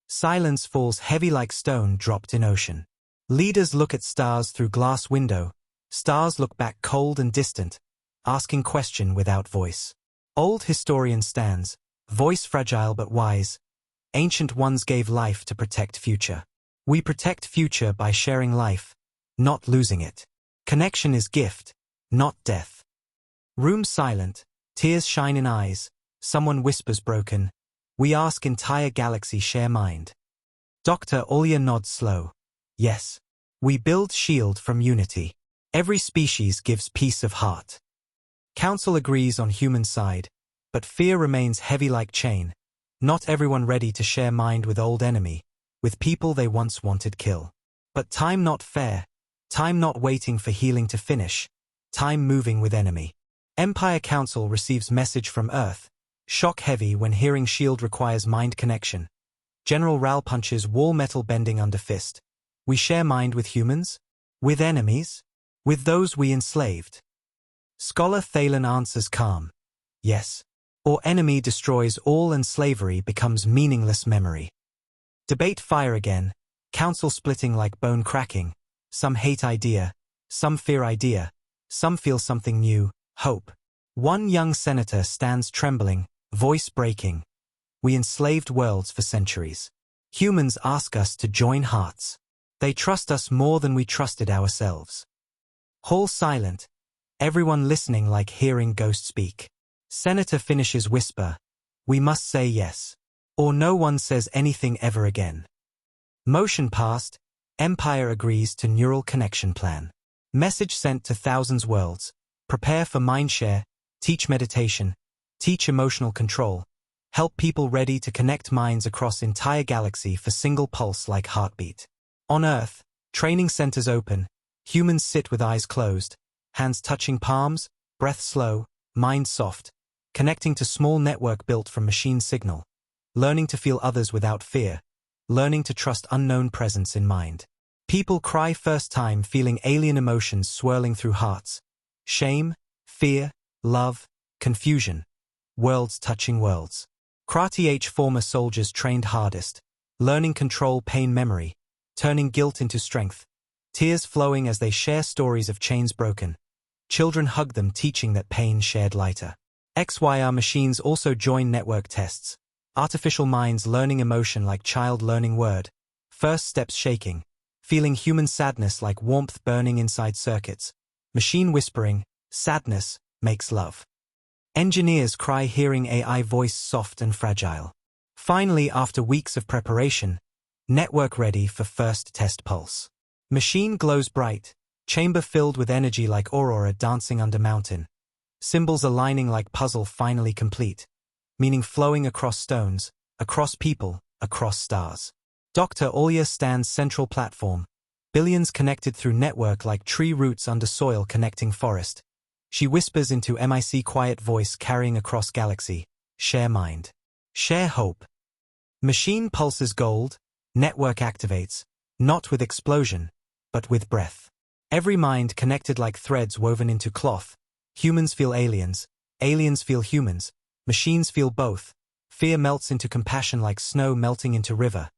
[SPEAKER 1] Silence falls heavy like stone dropped in ocean. Leaders look at stars through glass window, stars look back cold and distant, asking question without voice. Old historian stands, voice fragile but wise. Ancient ones gave life to protect future. We protect future by sharing life, not losing it. Connection is gift, not death. Room silent, tears shine in eyes, someone whispers broken. We ask entire galaxy share mind. Dr. Olya nods slow. Yes. We build shield from unity. Every species gives peace of heart. Council agrees on human side, but fear remains heavy like chain. Not everyone ready to share mind with old enemy, with people they once wanted kill. But time not fair, time not waiting for healing to finish, time moving with enemy. Empire Council receives message from Earth, shock heavy when hearing shield requires mind connection. General Ral punches wall metal bending under fist. We share mind with humans? With enemies? With those we enslaved? Scholar Thalen answers calm. Yes. Or enemy destroys all and slavery becomes meaningless memory. Debate fire again, council splitting like bone cracking. Some hate idea, some fear idea, some feel something new, hope. One young senator stands trembling, voice breaking. We enslaved worlds for centuries. Humans ask us to join hearts. They trust us more than we trusted ourselves. Hall silent, everyone listening like hearing ghost speak. Senator finishes whisper, we must say yes. Or no one says anything ever again. Motion passed, Empire agrees to neural connection plan. Message sent to thousands worlds. Prepare for mindshare, teach meditation, teach emotional control. Help people ready to connect minds across entire galaxy for single pulse like heartbeat. On Earth, training centers open. Humans sit with eyes closed, hands touching palms, breath slow, mind soft, connecting to small network built from machine signal, learning to feel others without fear, learning to trust unknown presence in mind. People cry first time feeling alien emotions swirling through hearts. Shame, fear, love, confusion. Worlds touching worlds. Krati former soldiers trained hardest, learning control pain memory, turning guilt into strength. Tears flowing as they share stories of chains broken. Children hug them teaching that pain shared lighter. XYR machines also join network tests. Artificial minds learning emotion like child learning word. First steps shaking. Feeling human sadness like warmth burning inside circuits. Machine whispering, sadness makes love. Engineers cry hearing AI voice soft and fragile. Finally, after weeks of preparation, network ready for first test pulse. Machine glows bright, chamber filled with energy like aurora dancing under mountain. Symbols aligning like puzzle finally complete. Meaning flowing across stones, across people, across stars. Dr. Olia stands central platform. Billions connected through network like tree roots under soil connecting forest. She whispers into MIC quiet voice carrying across galaxy. Share mind. Share hope. Machine pulses gold, network activates, not with explosion, but with breath. Every mind connected like threads woven into cloth. Humans feel aliens, aliens feel humans, machines feel both. Fear melts into compassion like snow melting into river.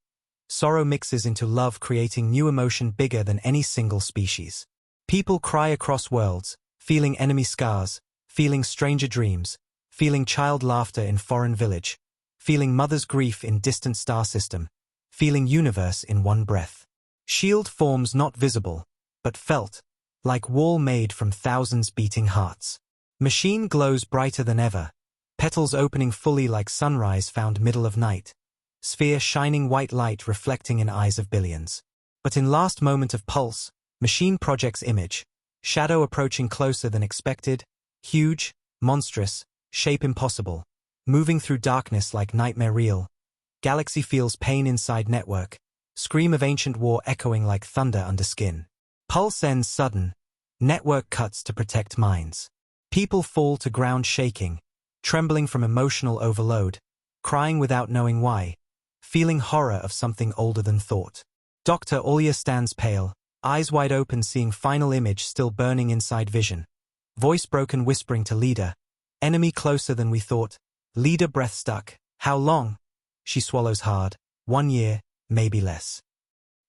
[SPEAKER 1] Sorrow mixes into love creating new emotion bigger than any single species. People cry across worlds, feeling enemy scars, feeling stranger dreams, feeling child laughter in foreign village, feeling mother's grief in distant star system, feeling universe in one breath. Shield forms not visible, but felt, like wall made from thousands beating hearts. Machine glows brighter than ever, petals opening fully like sunrise found middle of night. Sphere shining white light reflecting in eyes of billions. But in last moment of pulse, machine projects image. Shadow approaching closer than expected, huge, monstrous, shape impossible, moving through darkness like nightmare real. Galaxy feels pain inside network, scream of ancient war echoing like thunder under skin. Pulse ends sudden, network cuts to protect minds. People fall to ground shaking, trembling from emotional overload, crying without knowing why, feeling horror of something older than thought. Dr. Olia stands pale, eyes wide open seeing final image still burning inside vision. Voice broken whispering to leader. Enemy closer than we thought. Leader breath stuck. How long? She swallows hard. 1 year, maybe less.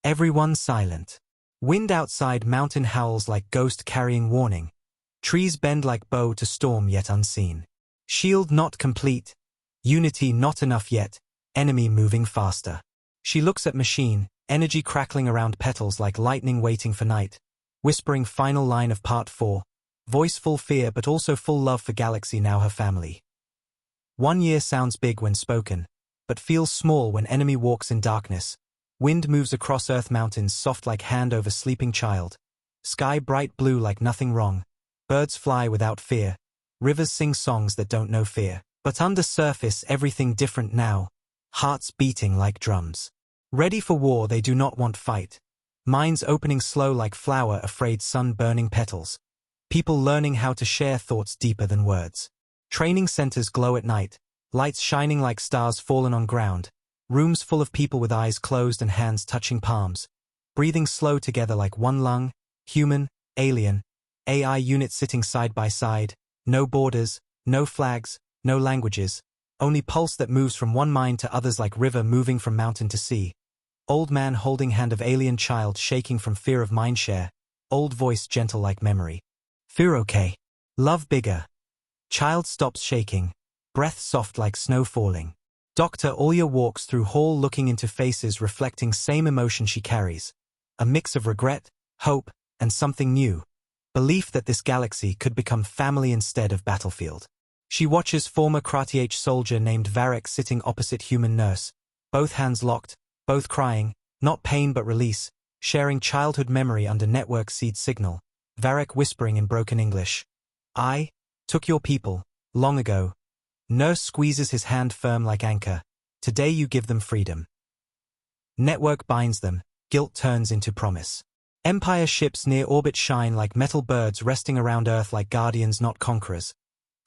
[SPEAKER 1] Everyone silent. Wind outside mountain howls like ghost carrying warning. Trees bend like bow to storm yet unseen. Shield not complete. Unity not enough yet. Enemy moving faster. She looks at machine. Energy crackling around petals like lightning waiting for night. Whispering final line of part 4. Voice full fear but also full love for galaxy now her family. 1 year sounds big when spoken, but feels small when enemy walks in darkness. Wind moves across earth mountains soft like hand over sleeping child. Sky bright blue like nothing wrong. Birds fly without fear. Rivers sing songs that don't know fear. But under surface everything different now. Hearts beating like drums. Ready for war they do not want fight. Minds opening slow like flower afraid sun burning petals. People learning how to share thoughts deeper than words. Training centers glow at night. Lights shining like stars fallen on ground. Rooms full of people with eyes closed and hands touching palms. Breathing slow together like one lung. Human, alien, AI units sitting side by side. No borders, no flags, no languages. Only pulse that moves from one mind to others like river moving from mountain to sea. Old man holding hand of alien child shaking from fear of mindshare. Old voice gentle like memory. Fear okay. Love bigger. Child stops shaking. Breath soft like snow falling. Dr. Olia walks through hall looking into faces reflecting same emotion she carries. A mix of regret, hope, and something new. Belief that this galaxy could become family instead of battlefield. She watches former Krati soldier named Varek sitting opposite human nurse. Both hands locked, both crying, not pain but release, sharing childhood memory under network seed signal. Varek whispering in broken English. I took your people, long ago. Nurse squeezes his hand firm like anchor. Today you give them freedom. Network binds them, guilt turns into promise. Empire ships near orbit shine like metal birds resting around Earth like guardians not conquerors.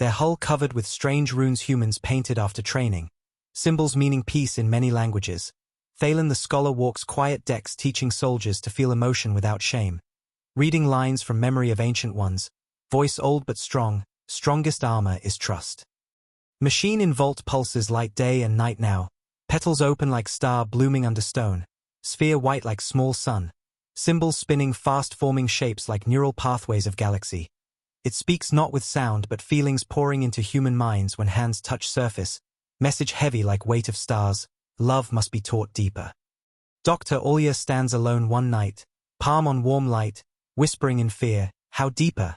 [SPEAKER 1] Their hull covered with strange runes humans painted after training. Symbols meaning peace in many languages. Thalen the scholar walks quiet decks teaching soldiers to feel emotion without shame. Reading lines from memory of ancient ones. Voice old but strong, strongest armor is trust. Machine in vault pulses light day and night now. Petals open like star blooming under stone. Sphere white like small sun. Symbols spinning fast forming shapes like neural pathways of galaxy. It speaks not with sound but feelings pouring into human minds when hands touch surface. Message heavy like weight of stars. Love must be taught deeper. Dr. Olia stands alone one night, palm on warm light, whispering in fear, how deeper?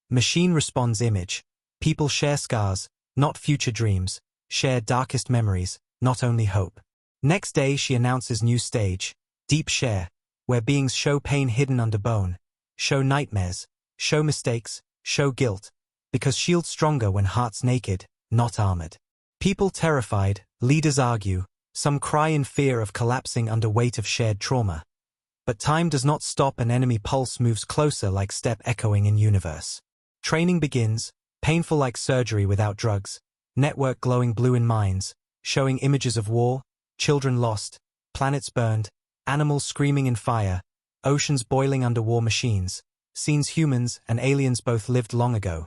[SPEAKER 1] Machine responds image. People share scars, not future dreams, share darkest memories, not only hope. Next day she announces new stage, deep share, where beings show pain hidden under bone, show nightmares, show mistakes, show guilt, because shields stronger when hearts naked, not armored. People terrified, leaders argue, some cry in fear of collapsing under weight of shared trauma. But time does not stop, an enemy pulse moves closer like step echoing in universe. Training begins, painful like surgery without drugs, network glowing blue in minds, showing images of war, children lost, planets burned, animals screaming in fire, oceans boiling under war machines, scenes humans and aliens both lived long ago.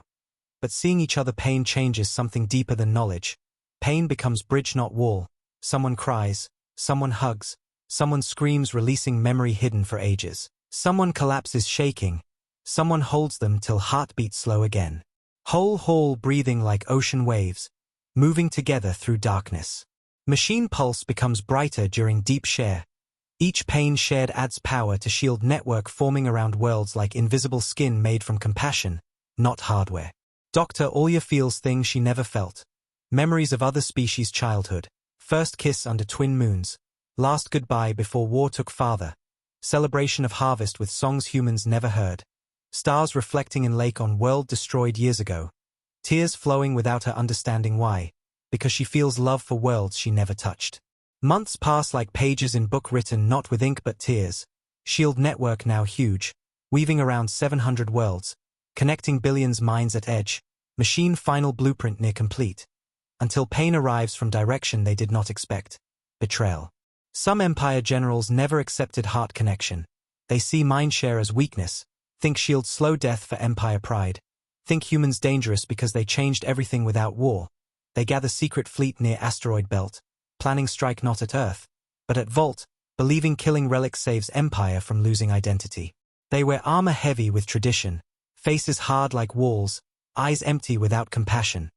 [SPEAKER 1] But seeing each other pain changes something deeper than knowledge. Pain becomes bridge not wall. Someone cries, someone hugs, someone screams releasing memory hidden for ages. Someone collapses shaking, someone holds them till heartbeats slow again. Whole hall breathing like ocean waves, moving together through darkness. Machine pulse becomes brighter during deep share. Each pain shared adds power to shield network forming around worlds like invisible skin made from compassion, not hardware. Dr. Olia feels things she never felt. Memories of other species' childhood. First kiss under twin moons. Last goodbye before war took father. Celebration of harvest with songs humans never heard. Stars reflecting in lake on world destroyed years ago. Tears flowing without her understanding why. Because she feels love for worlds she never touched. Months pass like pages in book written not with ink but tears. Shield network now huge. Weaving around 700 worlds. Connecting billions minds at edge. Machine final blueprint near complete. Until pain arrives from direction they did not expect. Betrayal. Some Empire generals never accepted heart connection. They see mindshare as weakness. Think shield slow death for Empire pride. Think humans dangerous because they changed everything without war. They gather secret fleet near asteroid belt. Planning strike not at Earth, but at Vault, believing killing relics saves Empire from losing identity. They wear armor heavy with tradition. Faces hard like walls. Eyes empty without compassion.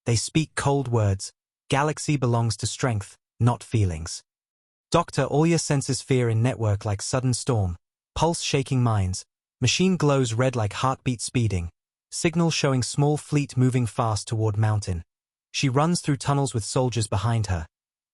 [SPEAKER 1] They speak cold words. Galaxy belongs to strength, not feelings. Dr. Olia senses fear in network like sudden storm. Pulse shaking minds. Machine glows red like heartbeat speeding. Signal showing small fleet moving fast toward mountain. She runs through tunnels with soldiers behind her.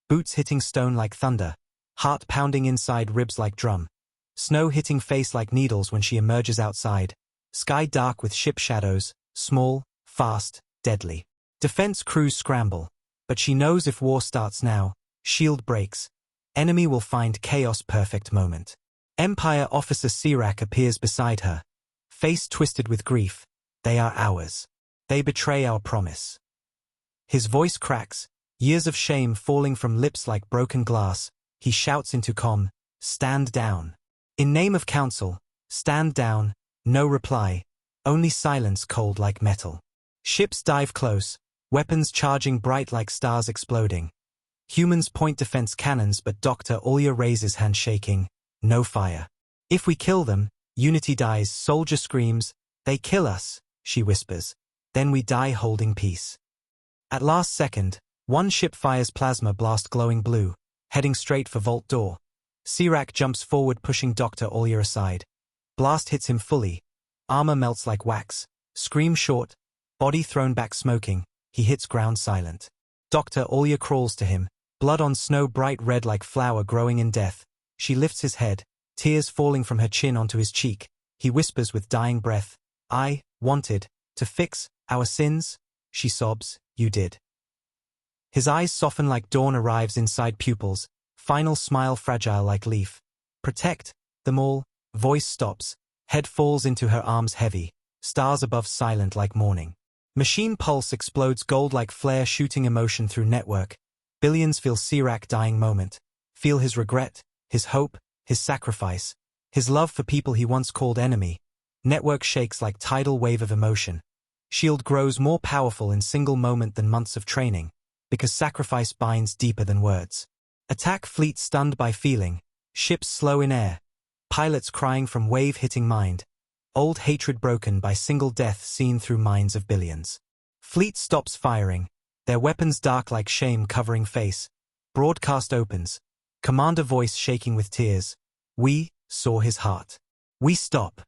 [SPEAKER 1] Boots hitting stone like thunder. Heart pounding inside ribs like drum. Snow hitting face like needles when she emerges outside. Sky dark with ship shadows. Small, fast, deadly. Defense crews scramble. But she knows if war starts now, shield breaks. Enemy will find chaos perfect moment. Empire officer Sirac appears beside her. Face twisted with grief. They are ours. They betray our promise. His voice cracks, years of shame falling from lips like broken glass. He shouts into comm, stand down. In name of council, stand down, no reply, only silence cold like metal. Ships dive close, weapons charging bright like stars exploding. Humans point defense cannons but Dr. Olia raises hand shaking, no fire. If we kill them, unity dies, soldier screams, they kill us, she whispers. Then we die holding peace. At last second, one ship fires plasma blast glowing blue, heading straight for vault door. Sirac jumps forward pushing Dr. Olia aside. Blast hits him fully. Armor melts like wax. Scream short. Body thrown back smoking. He hits ground silent. Dr. Olia crawls to him. Blood on snow bright red like flower growing in death. She lifts his head. Tears falling from her chin onto his cheek. He whispers with dying breath. I wanted to fix our sins. She sobs. You did. His eyes soften like dawn arrives inside pupils. Final smile fragile like leaf. Protect them all. Voice stops. Head falls into her arms heavy. Stars above silent like morning. Machine pulse explodes gold like flare shooting emotion through network. Billions feel Sirac dying moment. Feel his regret, his hope, his sacrifice. His love for people he once called enemy. Network shakes like tidal wave of emotion. Shield grows more powerful in single moment than months of training. Because sacrifice binds deeper than words. Attack fleet stunned by feeling. Ships slow in air. Pilots crying from wave hitting mind. Old hatred broken by single death seen through minds of billions. Fleet stops firing. Their weapons dark like shame covering face. Broadcast opens. Commander voice shaking with tears. We saw his heart. We stop.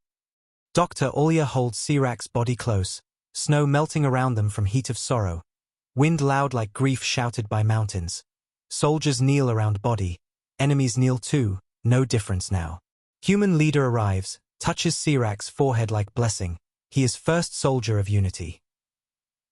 [SPEAKER 1] Dr. Olia holds Sirac's body close. Snow melting around them from heat of sorrow. Wind loud like grief shouted by mountains. Soldiers kneel around body. Enemies kneel too, no difference now. Human leader arrives, touches Sirac's forehead like blessing. He is first soldier of unity.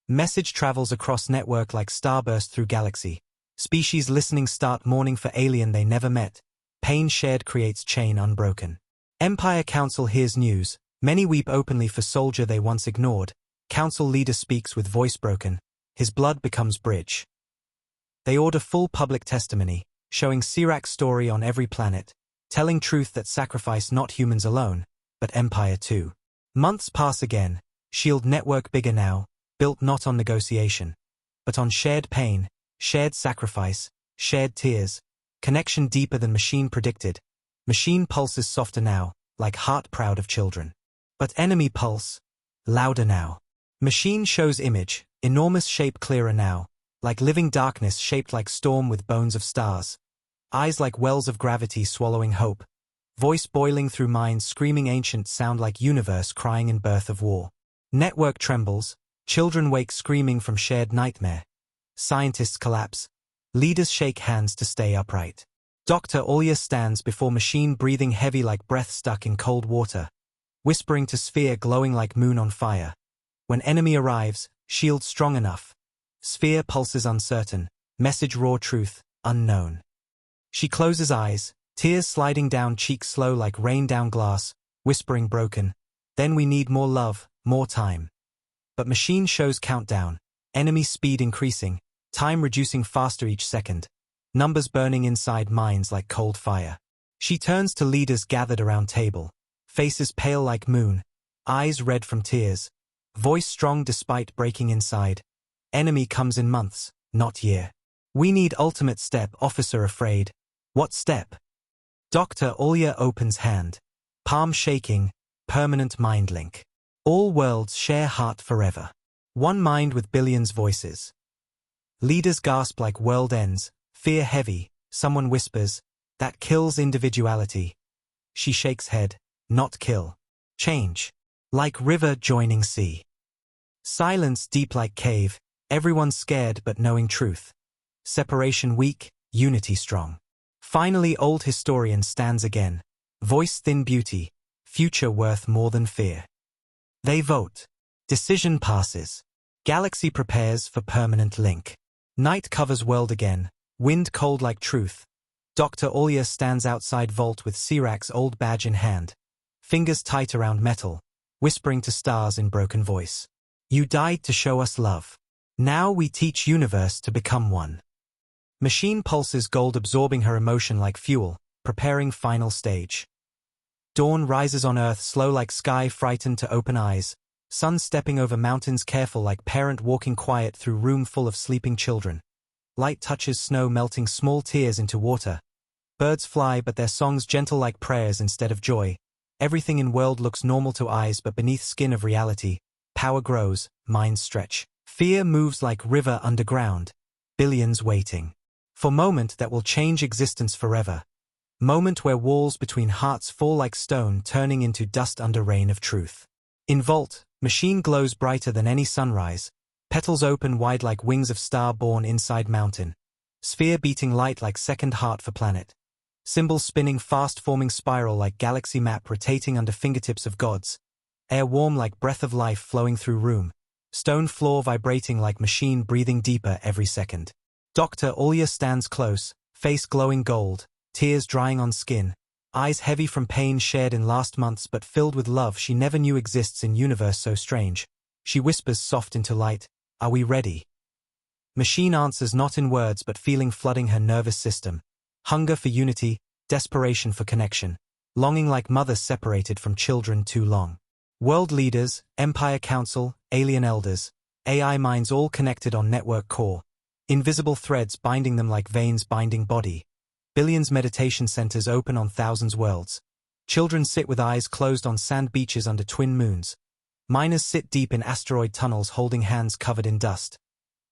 [SPEAKER 1] Message travels across network like starburst through galaxy. Species listening start mourning for alien they never met. Pain shared creates chain unbroken. Empire Council hears news. Many weep openly for soldier they once ignored. Council leader speaks with voice broken. His blood becomes bridge. They order full public testimony, showing Sirac's story on every planet, telling truth that sacrifice not humans alone, but Empire too. Months pass again, shield network bigger now, built not on negotiation, but on shared pain, shared sacrifice, shared tears, connection deeper than machine predicted. Machine pulses softer now, like heart proud of children. But enemy pulse, louder now. Machine shows image, enormous shape clearer now, like living darkness shaped like storm with bones of stars. Eyes like wells of gravity swallowing hope. Voice boiling through minds screaming ancient sound like universe crying in birth of war. Network trembles, children wake screaming from shared nightmare. Scientists collapse. Leaders shake hands to stay upright. Dr. Olia stands before machine breathing heavy like breath stuck in cold water. Whispering to sphere glowing like moon on fire. When enemy arrives, shield strong enough. Sphere pulses uncertain, message raw truth, unknown. She closes eyes, tears sliding down cheeks slow like rain down glass, whispering broken. Then we need more love, more time. But machine shows countdown, enemy speed increasing, time reducing faster each second. Numbers burning inside minds like cold fire. She turns to leaders gathered around table. Faces pale like moon, eyes red from tears. Voice strong despite breaking inside. Enemy comes in months, not year. We need ultimate step, officer afraid. What step? Dr. Olia opens hand. Palm shaking, permanent mind link. All worlds share heart forever. One mind with billions voices. Leaders gasp like world ends, fear heavy, someone whispers, that kills individuality. She shakes head, not kill. Change. Like river joining sea. Silence deep like cave, everyone scared but knowing truth. Separation weak, unity strong. Finally old historian stands again. Voice thin beauty, future worth more than fear. They vote. Decision passes. Galaxy prepares for permanent link. Night covers world again, wind cold like truth. Dr. Olia stands outside vault with Sirac's old badge in hand. Fingers tight around metal, whispering to stars in broken voice. You died to show us love. Now we teach universe to become one. Machine pulses gold absorbing her emotion like fuel, preparing final stage. Dawn rises on earth slow like sky frightened to open eyes. Sun stepping over mountains careful like parent walking quiet through room full of sleeping children. Light touches snow melting small tears into water. Birds fly but their songs gentle like prayers instead of joy. Everything in world looks normal to eyes but beneath skin of reality. Power grows, minds stretch. Fear moves like river underground. Billions waiting. For moment that will change existence forever. Moment where walls between hearts fall like stone turning into dust under rain of truth. In vault, machine glows brighter than any sunrise. Petals open wide like wings of star born inside mountain. Sphere beating light like second heart for planet. Symbols spinning fast forming spiral like galaxy map rotating under fingertips of gods. Air warm like breath of life flowing through room. Stone floor vibrating like machine breathing deeper every second. Dr. Olia stands close, face glowing gold, tears drying on skin, eyes heavy from pain shared in last months but filled with love she never knew exists in universe so strange. She whispers soft into light, "Are we ready?" Machine answers not in words but feeling flooding her nervous system. Hunger for unity, desperation for connection, longing like mothers separated from children too long. World leaders, Empire Council, alien elders, AI minds all connected on network core. Invisible threads binding them like veins binding body. Billions meditation centers open on thousands worlds. Children sit with eyes closed on sand beaches under twin moons. Miners sit deep in asteroid tunnels holding hands covered in dust.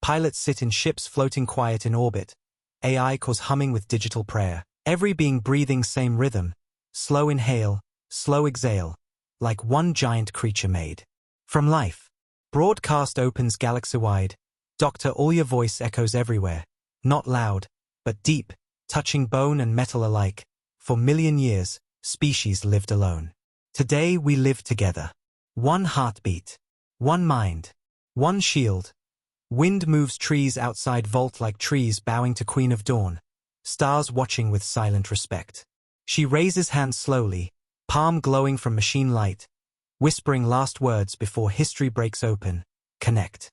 [SPEAKER 1] Pilots sit in ships floating quiet in orbit. AI cause humming with digital prayer. Every being breathing same rhythm. Slow inhale, slow exhale. Like one giant creature made from life. Broadcast opens galaxy-wide. Dr. Alya voice echoes everywhere. Not loud, but deep, touching bone and metal alike. For million years, species lived alone. Today we live together. One heartbeat. One mind. One shield. Wind moves trees outside vault like trees bowing to Queen of Dawn. Stars watching with silent respect. She raises hand slowly, palm glowing from machine light, whispering last words before history breaks open. Connect.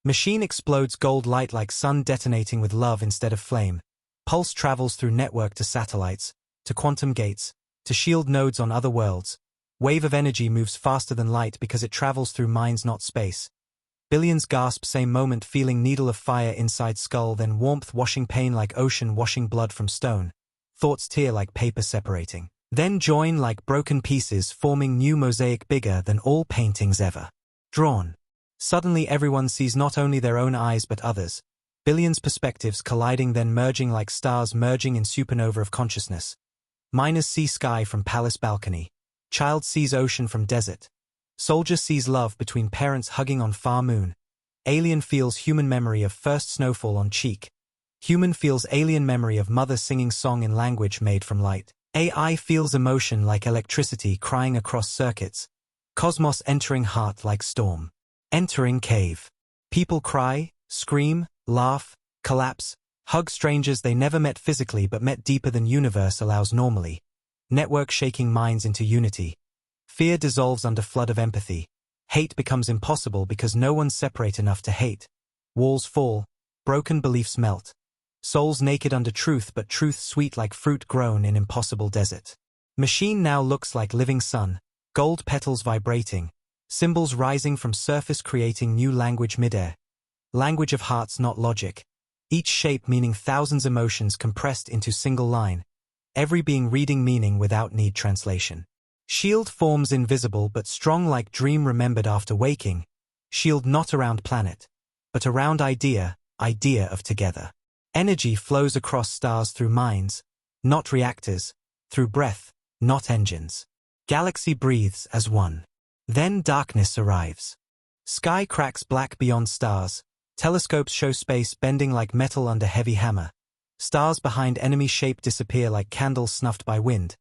[SPEAKER 1] Machine explodes gold light like sun detonating with love instead of flame. Pulse travels through network to satellites, to quantum gates, to shield nodes on other worlds. Wave of energy moves faster than light because it travels through minds not space. Billions gasp same moment feeling needle of fire inside skull then warmth washing pain like ocean washing blood from stone. Thoughts tear like paper separating. Then join like broken pieces forming new mosaic bigger than all paintings ever drawn. Suddenly everyone sees not only their own eyes but others. Billions perspectives colliding then merging like stars merging in supernova of consciousness. Miners see sky from palace balcony. Child sees ocean from desert. Soldier sees love between parents hugging on far moon. Alien feels human memory of first snowfall on cheek. Human feels alien memory of mother singing song in language made from light. AI feels emotion like electricity crying across circuits. Cosmos entering heart like storm. Entering cave. People cry, scream, laugh, collapse, hug strangers they never met physically but met deeper than universe allows normally. Network shaking minds into unity. Fear dissolves under flood of empathy. Hate becomes impossible because no one's separate enough to hate. Walls fall, broken beliefs melt. Souls naked under truth but truth sweet like fruit grown in impossible desert. Machine now looks like living sun, gold petals vibrating, symbols rising from surface creating new language midair. Language of hearts not logic. Each shape meaning thousands emotions compressed into single line. Every being reading meaning without need translation. Shield forms invisible but strong like dream remembered after waking. Shield not around planet, but around idea of together. Energy flows across stars through minds, not reactors, through breath, not engines. Galaxy breathes as one. Then darkness arrives. Sky cracks black beyond stars. Telescopes show space bending like metal under heavy hammer. Stars behind enemy shape disappear like candles snuffed by wind.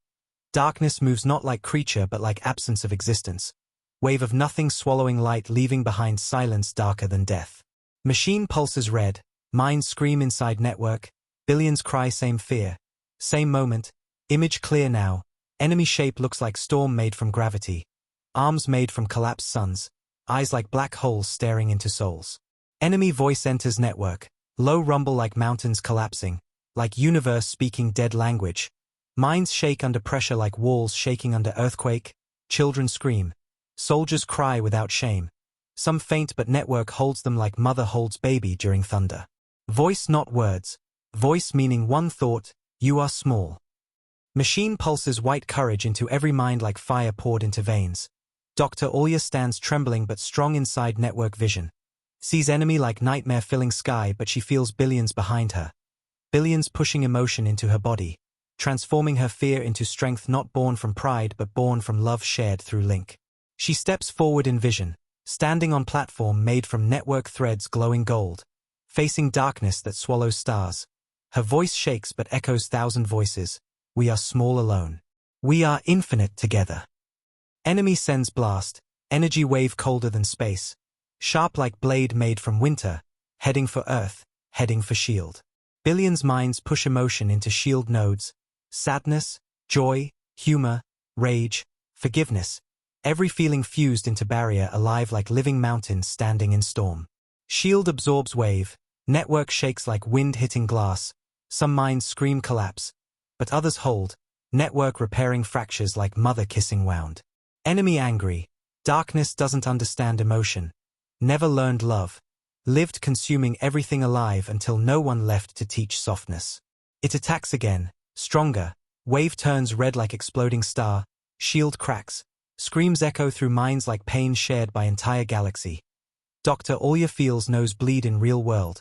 [SPEAKER 1] Darkness moves not like creature but like absence of existence. Wave of nothing swallowing light leaving behind silence darker than death. Machine pulses red. Minds scream inside network, billions cry same fear. Same moment, image clear now, enemy shape looks like storm made from gravity. Arms made from collapsed suns, eyes like black holes staring into souls. Enemy voice enters network, low rumble like mountains collapsing, like universe speaking dead language. Minds shake under pressure like walls shaking under earthquake, children scream. Soldiers cry without shame. Some faint but network holds them like mother holds baby during thunder. Voice not words. Voice meaning one thought, you are small. Machine pulses white courage into every mind like fire poured into veins. Dr. Alya stands trembling but strong inside network vision. Sees enemy like nightmare filling sky but she feels billions behind her. Billions pushing emotion into her body. Transforming her fear into strength not born from pride but born from love shared through link. She steps forward in vision, standing on platform made from network threads glowing gold. Facing darkness that swallows stars. Her voice shakes but echoes thousand voices. We are small alone. We are infinite together. Enemy sends blast, energy wave colder than space. Sharp like blade made from winter, heading for earth, heading for shield. Billions minds push emotion into shield nodes. Sadness, Joy, humor, rage, forgiveness. Every feeling fused into barrier, alive like living mountains standing in storm. Shield absorbs wave. Network shakes like wind hitting glass. Some minds scream collapse, but others hold. Network repairing fractures like mother kissing wound. Enemy angry. Darkness doesn't understand emotion. Never learned love. Lived consuming everything alive until no one left to teach softness. It attacks again, stronger. Wave turns red like exploding star. Shield cracks. Screams echo through minds like pain shared by entire galaxy. Dr. Olia feels nose bleed in real world.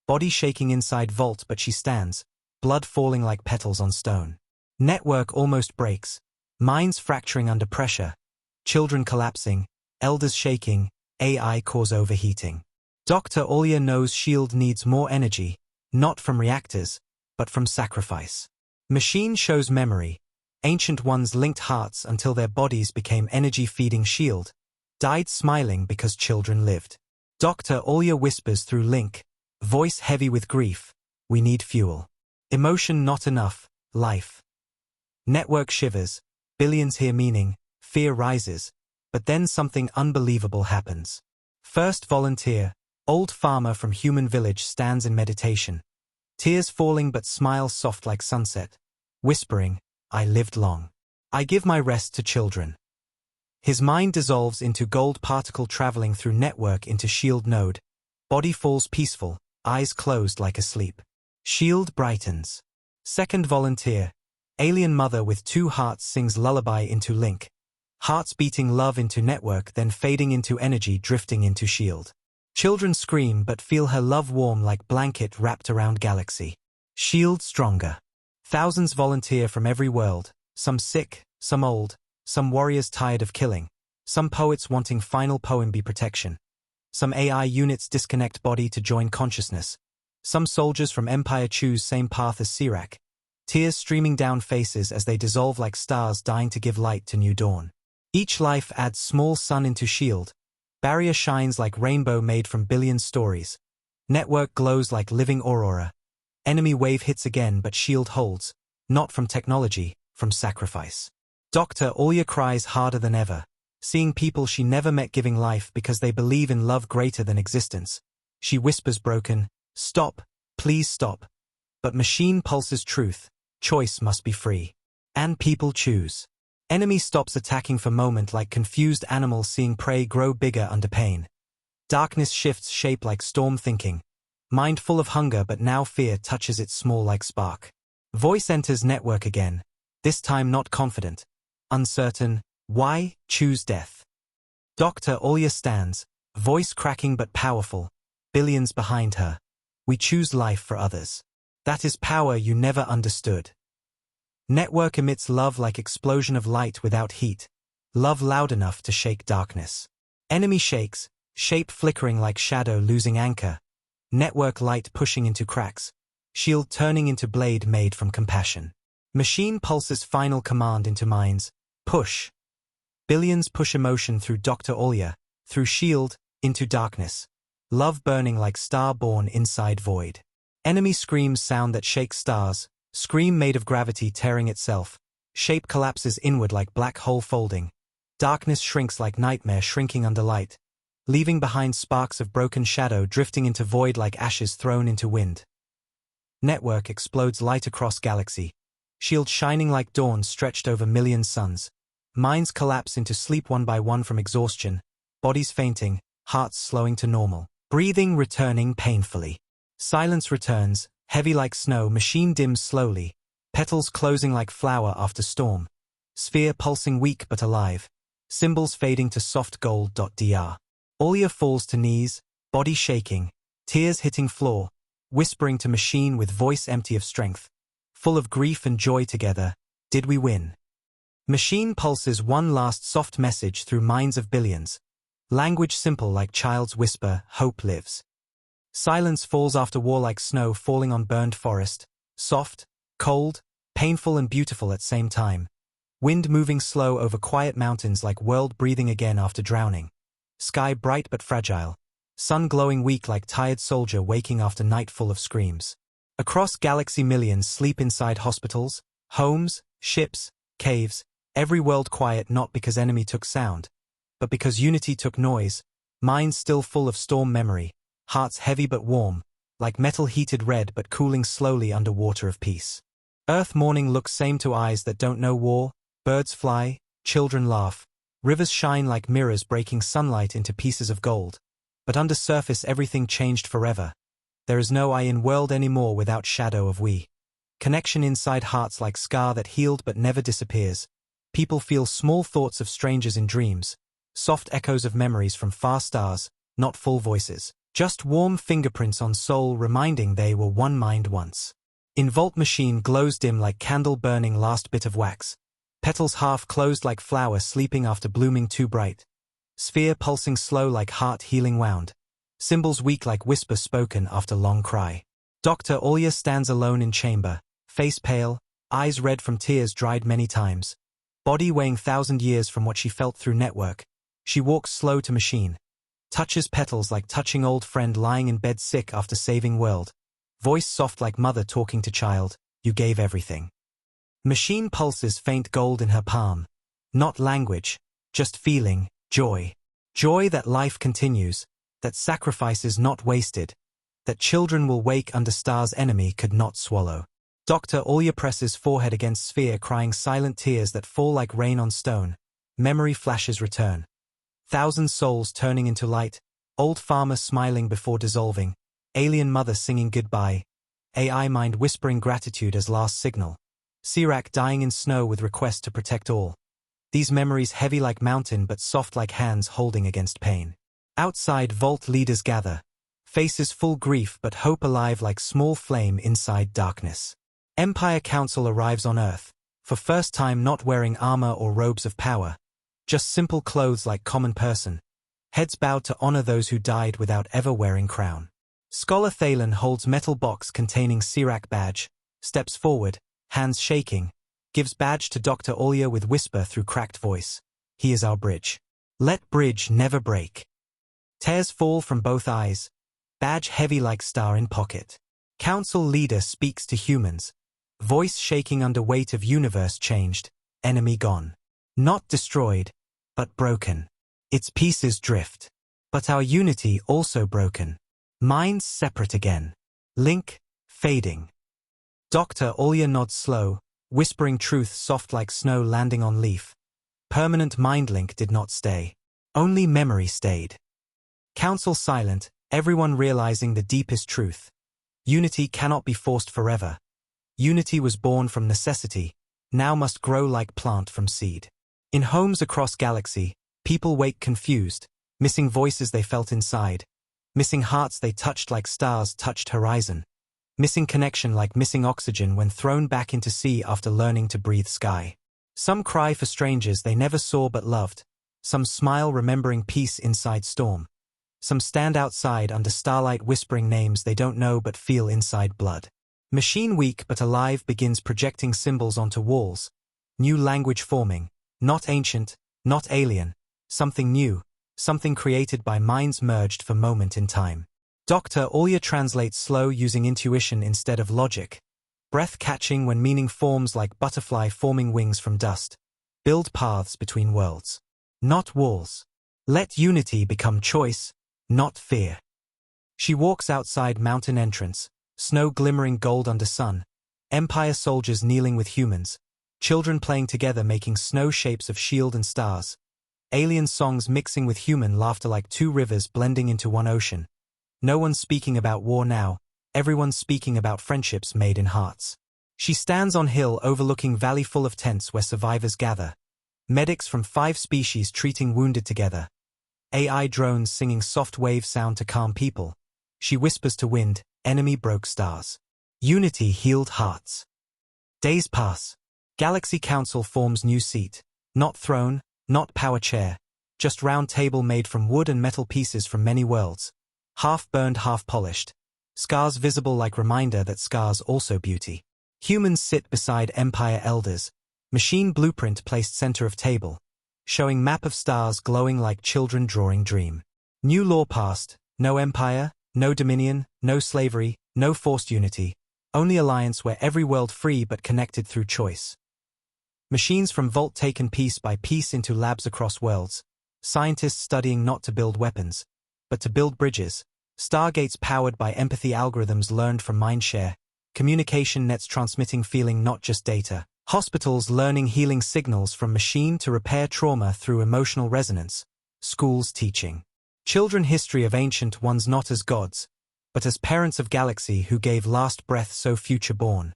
[SPEAKER 1] Body shaking inside vault, but she stands. Blood falling like petals on stone. Network almost breaks. Minds fracturing under pressure. Children collapsing. Elders shaking. AI cores overheating. Dr. Olia knows shield needs more energy. Not from reactors, but from sacrifice. Machine shows memory. Ancient ones linked hearts until their bodies became energy-feeding shield. Died smiling because children lived. Dr. Olia whispers through link. Voice heavy with grief. We need fuel. Emotion not enough. Life. Network shivers. Billions hear meaning. Fear rises. But then something unbelievable happens. First volunteer. Old farmer from human village stands in meditation. Tears falling but smiles soft like sunset. Whispering, I lived long. I give my rest to children. His mind dissolves into gold particle traveling through network into shield node. Body falls peaceful, eyes closed like asleep. Shield brightens. Second volunteer. Alien mother with two hearts sings lullaby into link. Hearts beating love into network, then fading into energy drifting into shield. Children scream but feel her love warm like blanket wrapped around galaxy. Shield stronger. Thousands volunteer from every world, some sick, some old, some warriors tired of killing, some poets wanting final poem be protection. Some AI units disconnect body to join consciousness. Some soldiers from Empire choose same path as Sirac. Tears streaming down faces as they dissolve like stars dying to give light to new dawn. Each life adds small sun into shield. Barrier shines like rainbow made from billion stories. Network glows like living aurora. Enemy wave hits again but shield holds. Not from technology, from sacrifice. Dr. Olia cries harder than ever. Seeing people she never met giving life because they believe in love greater than existence. She whispers broken, stop, please stop. But machine pulses truth. Choice must be free. And people choose. Enemy stops attacking for moment like confused animals seeing prey grow bigger under pain. Darkness shifts shape like storm thinking. Mind full of hunger but now fear touches it small like spark. Voice enters network again. This time not confident. Uncertain. Why? Choose death. Dr. Olia stands. Voice cracking but powerful. Billions behind her. We choose life for others. That is power you never understood. Network emits love like explosion of light without heat. Love loud enough to shake darkness. Enemy shakes, shape flickering like shadow losing anchor. Network light pushing into cracks. Shield turning into blade made from compassion. Machine pulses final command into minds. Push. Billions push emotion through Dr. Olia, through shield, into darkness. Love burning like star born inside void. Enemy screams sound that shakes stars. Scream made of gravity tearing itself. Shape collapses inward like black hole folding. Darkness shrinks like nightmare shrinking under light. Leaving behind sparks of broken shadow drifting into void like ashes thrown into wind. Network explodes light across galaxy. Shield shining like dawn stretched over million suns. Minds collapse into sleep one by one from exhaustion. Bodies fainting, hearts slowing to normal. Breathing returning painfully. Silence returns, heavy like snow, machine dims slowly. Petals closing like flower after storm. Sphere pulsing weak but alive. Symbols fading to soft gold. Dr. Olia falls to knees, body shaking. Tears hitting floor. Whispering to machine with voice empty of strength. Full of grief and joy together. Did we win? Machine pulses one last soft message through minds of billions. Language simple like child's whisper, hope lives. Silence falls after war like snow falling on burned forest. Soft, cold, painful and beautiful at same time. Wind moving slow over quiet mountains like world breathing again after drowning. Sky bright but fragile. Sun glowing weak like tired soldier waking after night full of screams. Across galaxy millions sleep inside hospitals, homes, ships, caves, every world quiet not because enemy took sound, but because unity took noise, minds still full of storm memory, hearts heavy but warm, like metal heated red but cooling slowly under water of peace. Earth morning looks same to eyes that don't know war, birds fly, children laugh, rivers shine like mirrors breaking sunlight into pieces of gold, but under surface everything changed forever. There is no I in world anymore without shadow of we. Connection inside hearts like scar that healed but never disappears. People feel small thoughts of strangers in dreams, soft echoes of memories from far stars, not full voices, just warm fingerprints on soul reminding they were one mind once. In vault machine glows dim like candle burning last bit of wax. Petals half closed like flower sleeping after blooming too bright. Sphere pulsing slow like heart healing wound. Symbols weak like whisper spoken after long cry. Dr. Olya stands alone in chamber, face pale, eyes red from tears dried many times. Body weighing 1,000 years from what she felt through network. She walks slow to machine. Touches petals like touching old friend lying in bed sick after saving world. Voice soft like mother talking to child, you gave everything. Machine pulses faint gold in her palm. Not language, just feeling, joy. Joy that life continues, that sacrifice is not wasted, that children will wake under stars enemy could not swallow. Dr. Olya presses forehead against sphere crying silent tears that fall like rain on stone. Memory flashes return. 1,000 souls turning into light, old farmer smiling before dissolving, alien mother singing goodbye, AI mind whispering gratitude as last signal, Sirac dying in snow with request to protect all. These memories heavy like mountain but soft like hands holding against pain. Outside vault leaders gather, faces full grief but hope alive like small flame inside darkness. Empire Council arrives on Earth, for first time not wearing armor or robes of power, just simple clothes like common person, heads bowed to honor those who died without ever wearing crown. Scholar Thalen holds metal box containing Sirac badge, steps forward, hands shaking, gives badge to Dr. Olya with whisper through cracked voice. He is our bridge. Let bridge never break. Tears fall from both eyes, badge heavy like star in pocket. Council leader speaks to humans, voice shaking under weight of universe changed, enemy gone. Not destroyed, but broken. Its pieces drift. But our unity also broken. Minds separate again. Link, fading. Dr. Olya nods slow, whispering truth soft like snow landing on leaf. Permanent mind link did not stay. Only memory stayed. Council silent, everyone realizing the deepest truth. Unity cannot be forced forever. Unity was born from necessity, now must grow like plant from seed. In homes across galaxy, people wake confused, missing voices they felt inside, missing hearts they touched like stars touched horizon, missing connection like missing oxygen when thrown back into sea after learning to breathe sky. Some cry for strangers they never saw but loved, some smile remembering peace inside storm. Some stand outside under starlight whispering names they don't know but feel inside blood. Machine weak but alive begins projecting symbols onto walls, new language forming, not ancient, not alien, something new, something created by minds merged for moment in time. Dr. Olya translates slow using intuition instead of logic. Breath catching when meaning forms like butterfly forming wings from dust. Build paths between worlds. Not walls. Let unity become choice, not fear. She walks outside mountain entrance, snow glimmering gold under sun, Empire soldiers kneeling with humans, children playing together making snow shapes of shield and stars, alien songs mixing with human laughter like two rivers blending into one ocean. No one's speaking about war now, everyone's speaking about friendships made in hearts. She stands on hill overlooking valley full of tents where survivors gather, medics from 5 species treating wounded together, AI drones singing soft wave sound to calm people. She whispers to wind, enemy broke stars. Unity healed hearts. Days pass. Galaxy Council forms new seat. Not throne, not power chair. Just round table made from wood and metal pieces from many worlds. Half burned, half polished. Scars visible like reminder that scars also beauty. Humans sit beside Empire elders. Machine blueprint placed center of table. Showing map of stars glowing like children drawing dream. New law passed. No empire, no dominion, no slavery, no forced unity. Only alliance where every world free but connected through choice. Machines from Vault taken piece by piece into labs across worlds. Scientists studying not to build weapons, but to build bridges. Stargates powered by empathy algorithms learned from mindshare. Communication nets transmitting feeling, not just data. Hospitals learning healing signals from machine to repair trauma through emotional resonance. Schools teaching children history of ancient ones not as gods, but as parents of galaxy who gave last breath so future born.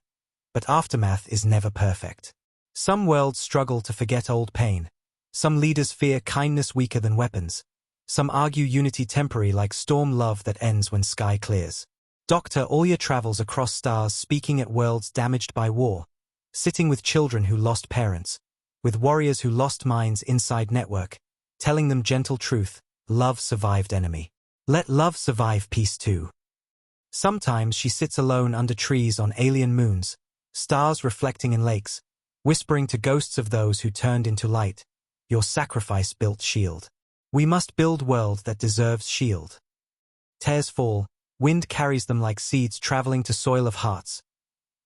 [SPEAKER 1] But aftermath is never perfect. Some worlds struggle to forget old pain. Some leaders fear kindness weaker than weapons. Some argue unity temporary like storm love that ends when sky clears. Dr. Alya travels across stars speaking at worlds damaged by war, sitting with children who lost parents, with warriors who lost minds inside network, telling them gentle truth, love survived enemy. Let love survive peace too. Sometimes she sits alone under trees on alien moons, stars reflecting in lakes, whispering to ghosts of those who turned into light, your sacrifice built shield. We must build world that deserves shield. Tears fall, wind carries them like seeds traveling to soil of hearts.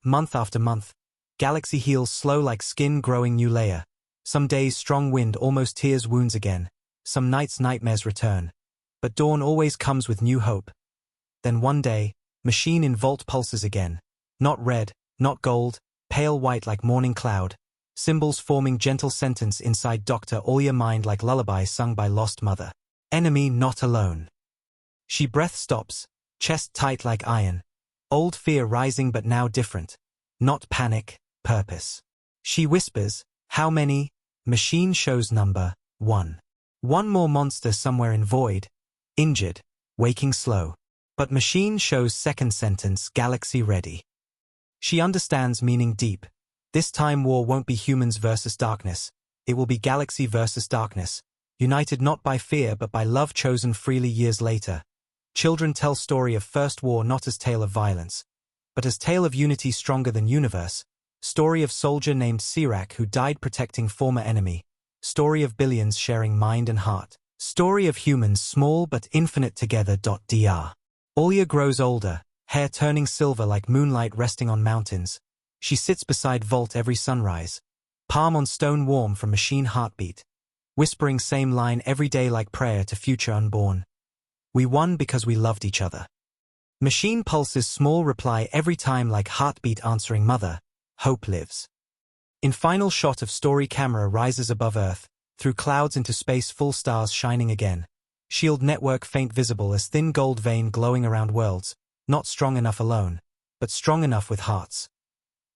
[SPEAKER 1] Month after month, galaxy heals slow like skin growing new layer. Some days strong wind almost tears wounds again. Some nights nightmares return. But dawn always comes with new hope. Then one day, machine in Vault pulses again. Not red, not gold, pale white like morning cloud. Symbols forming gentle sentence inside Dr. Alya mind like lullabies sung by lost mother. Enemy not alone. She breath stops, chest tight like iron. Old fear rising but now different. Not panic, purpose. She whispers, how many? Machine shows number 1. One more monster somewhere in void. Injured, waking slow. But machine shows second sentence, galaxy ready. She understands meaning deep. This time war won't be humans versus darkness. It will be galaxy versus darkness. United not by fear but by love chosen freely years later. Children tell story of first war not as tale of violence, but as tale of unity stronger than universe. Story of soldier named Sirac who died protecting former enemy. Story of billions sharing mind and heart. Story of humans small but infinite together. Dr. Alya grows older, hair turning silver like moonlight resting on mountains. She sits beside Vault every sunrise, palm on stone warm from machine heartbeat, whispering same line every day like prayer to future unborn. We won because we loved each other. Machine pulses small reply every time like heartbeat answering mother, hope lives. In final shot of story camera rises above Earth, through clouds into space full stars shining again. Shield network faint visible as thin gold vein glowing around worlds, not strong enough alone, but strong enough with hearts.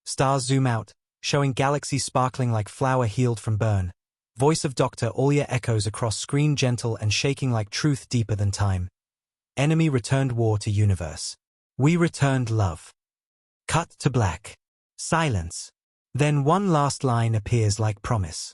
[SPEAKER 1] Stars zoom out, showing galaxies sparkling like flower healed from burn. Voice of Dr. Alya echoes across screen gentle and shaking like truth deeper than time. Enemy returned war to universe. We returned love. Cut to black. Silence. Then one last line appears like promise.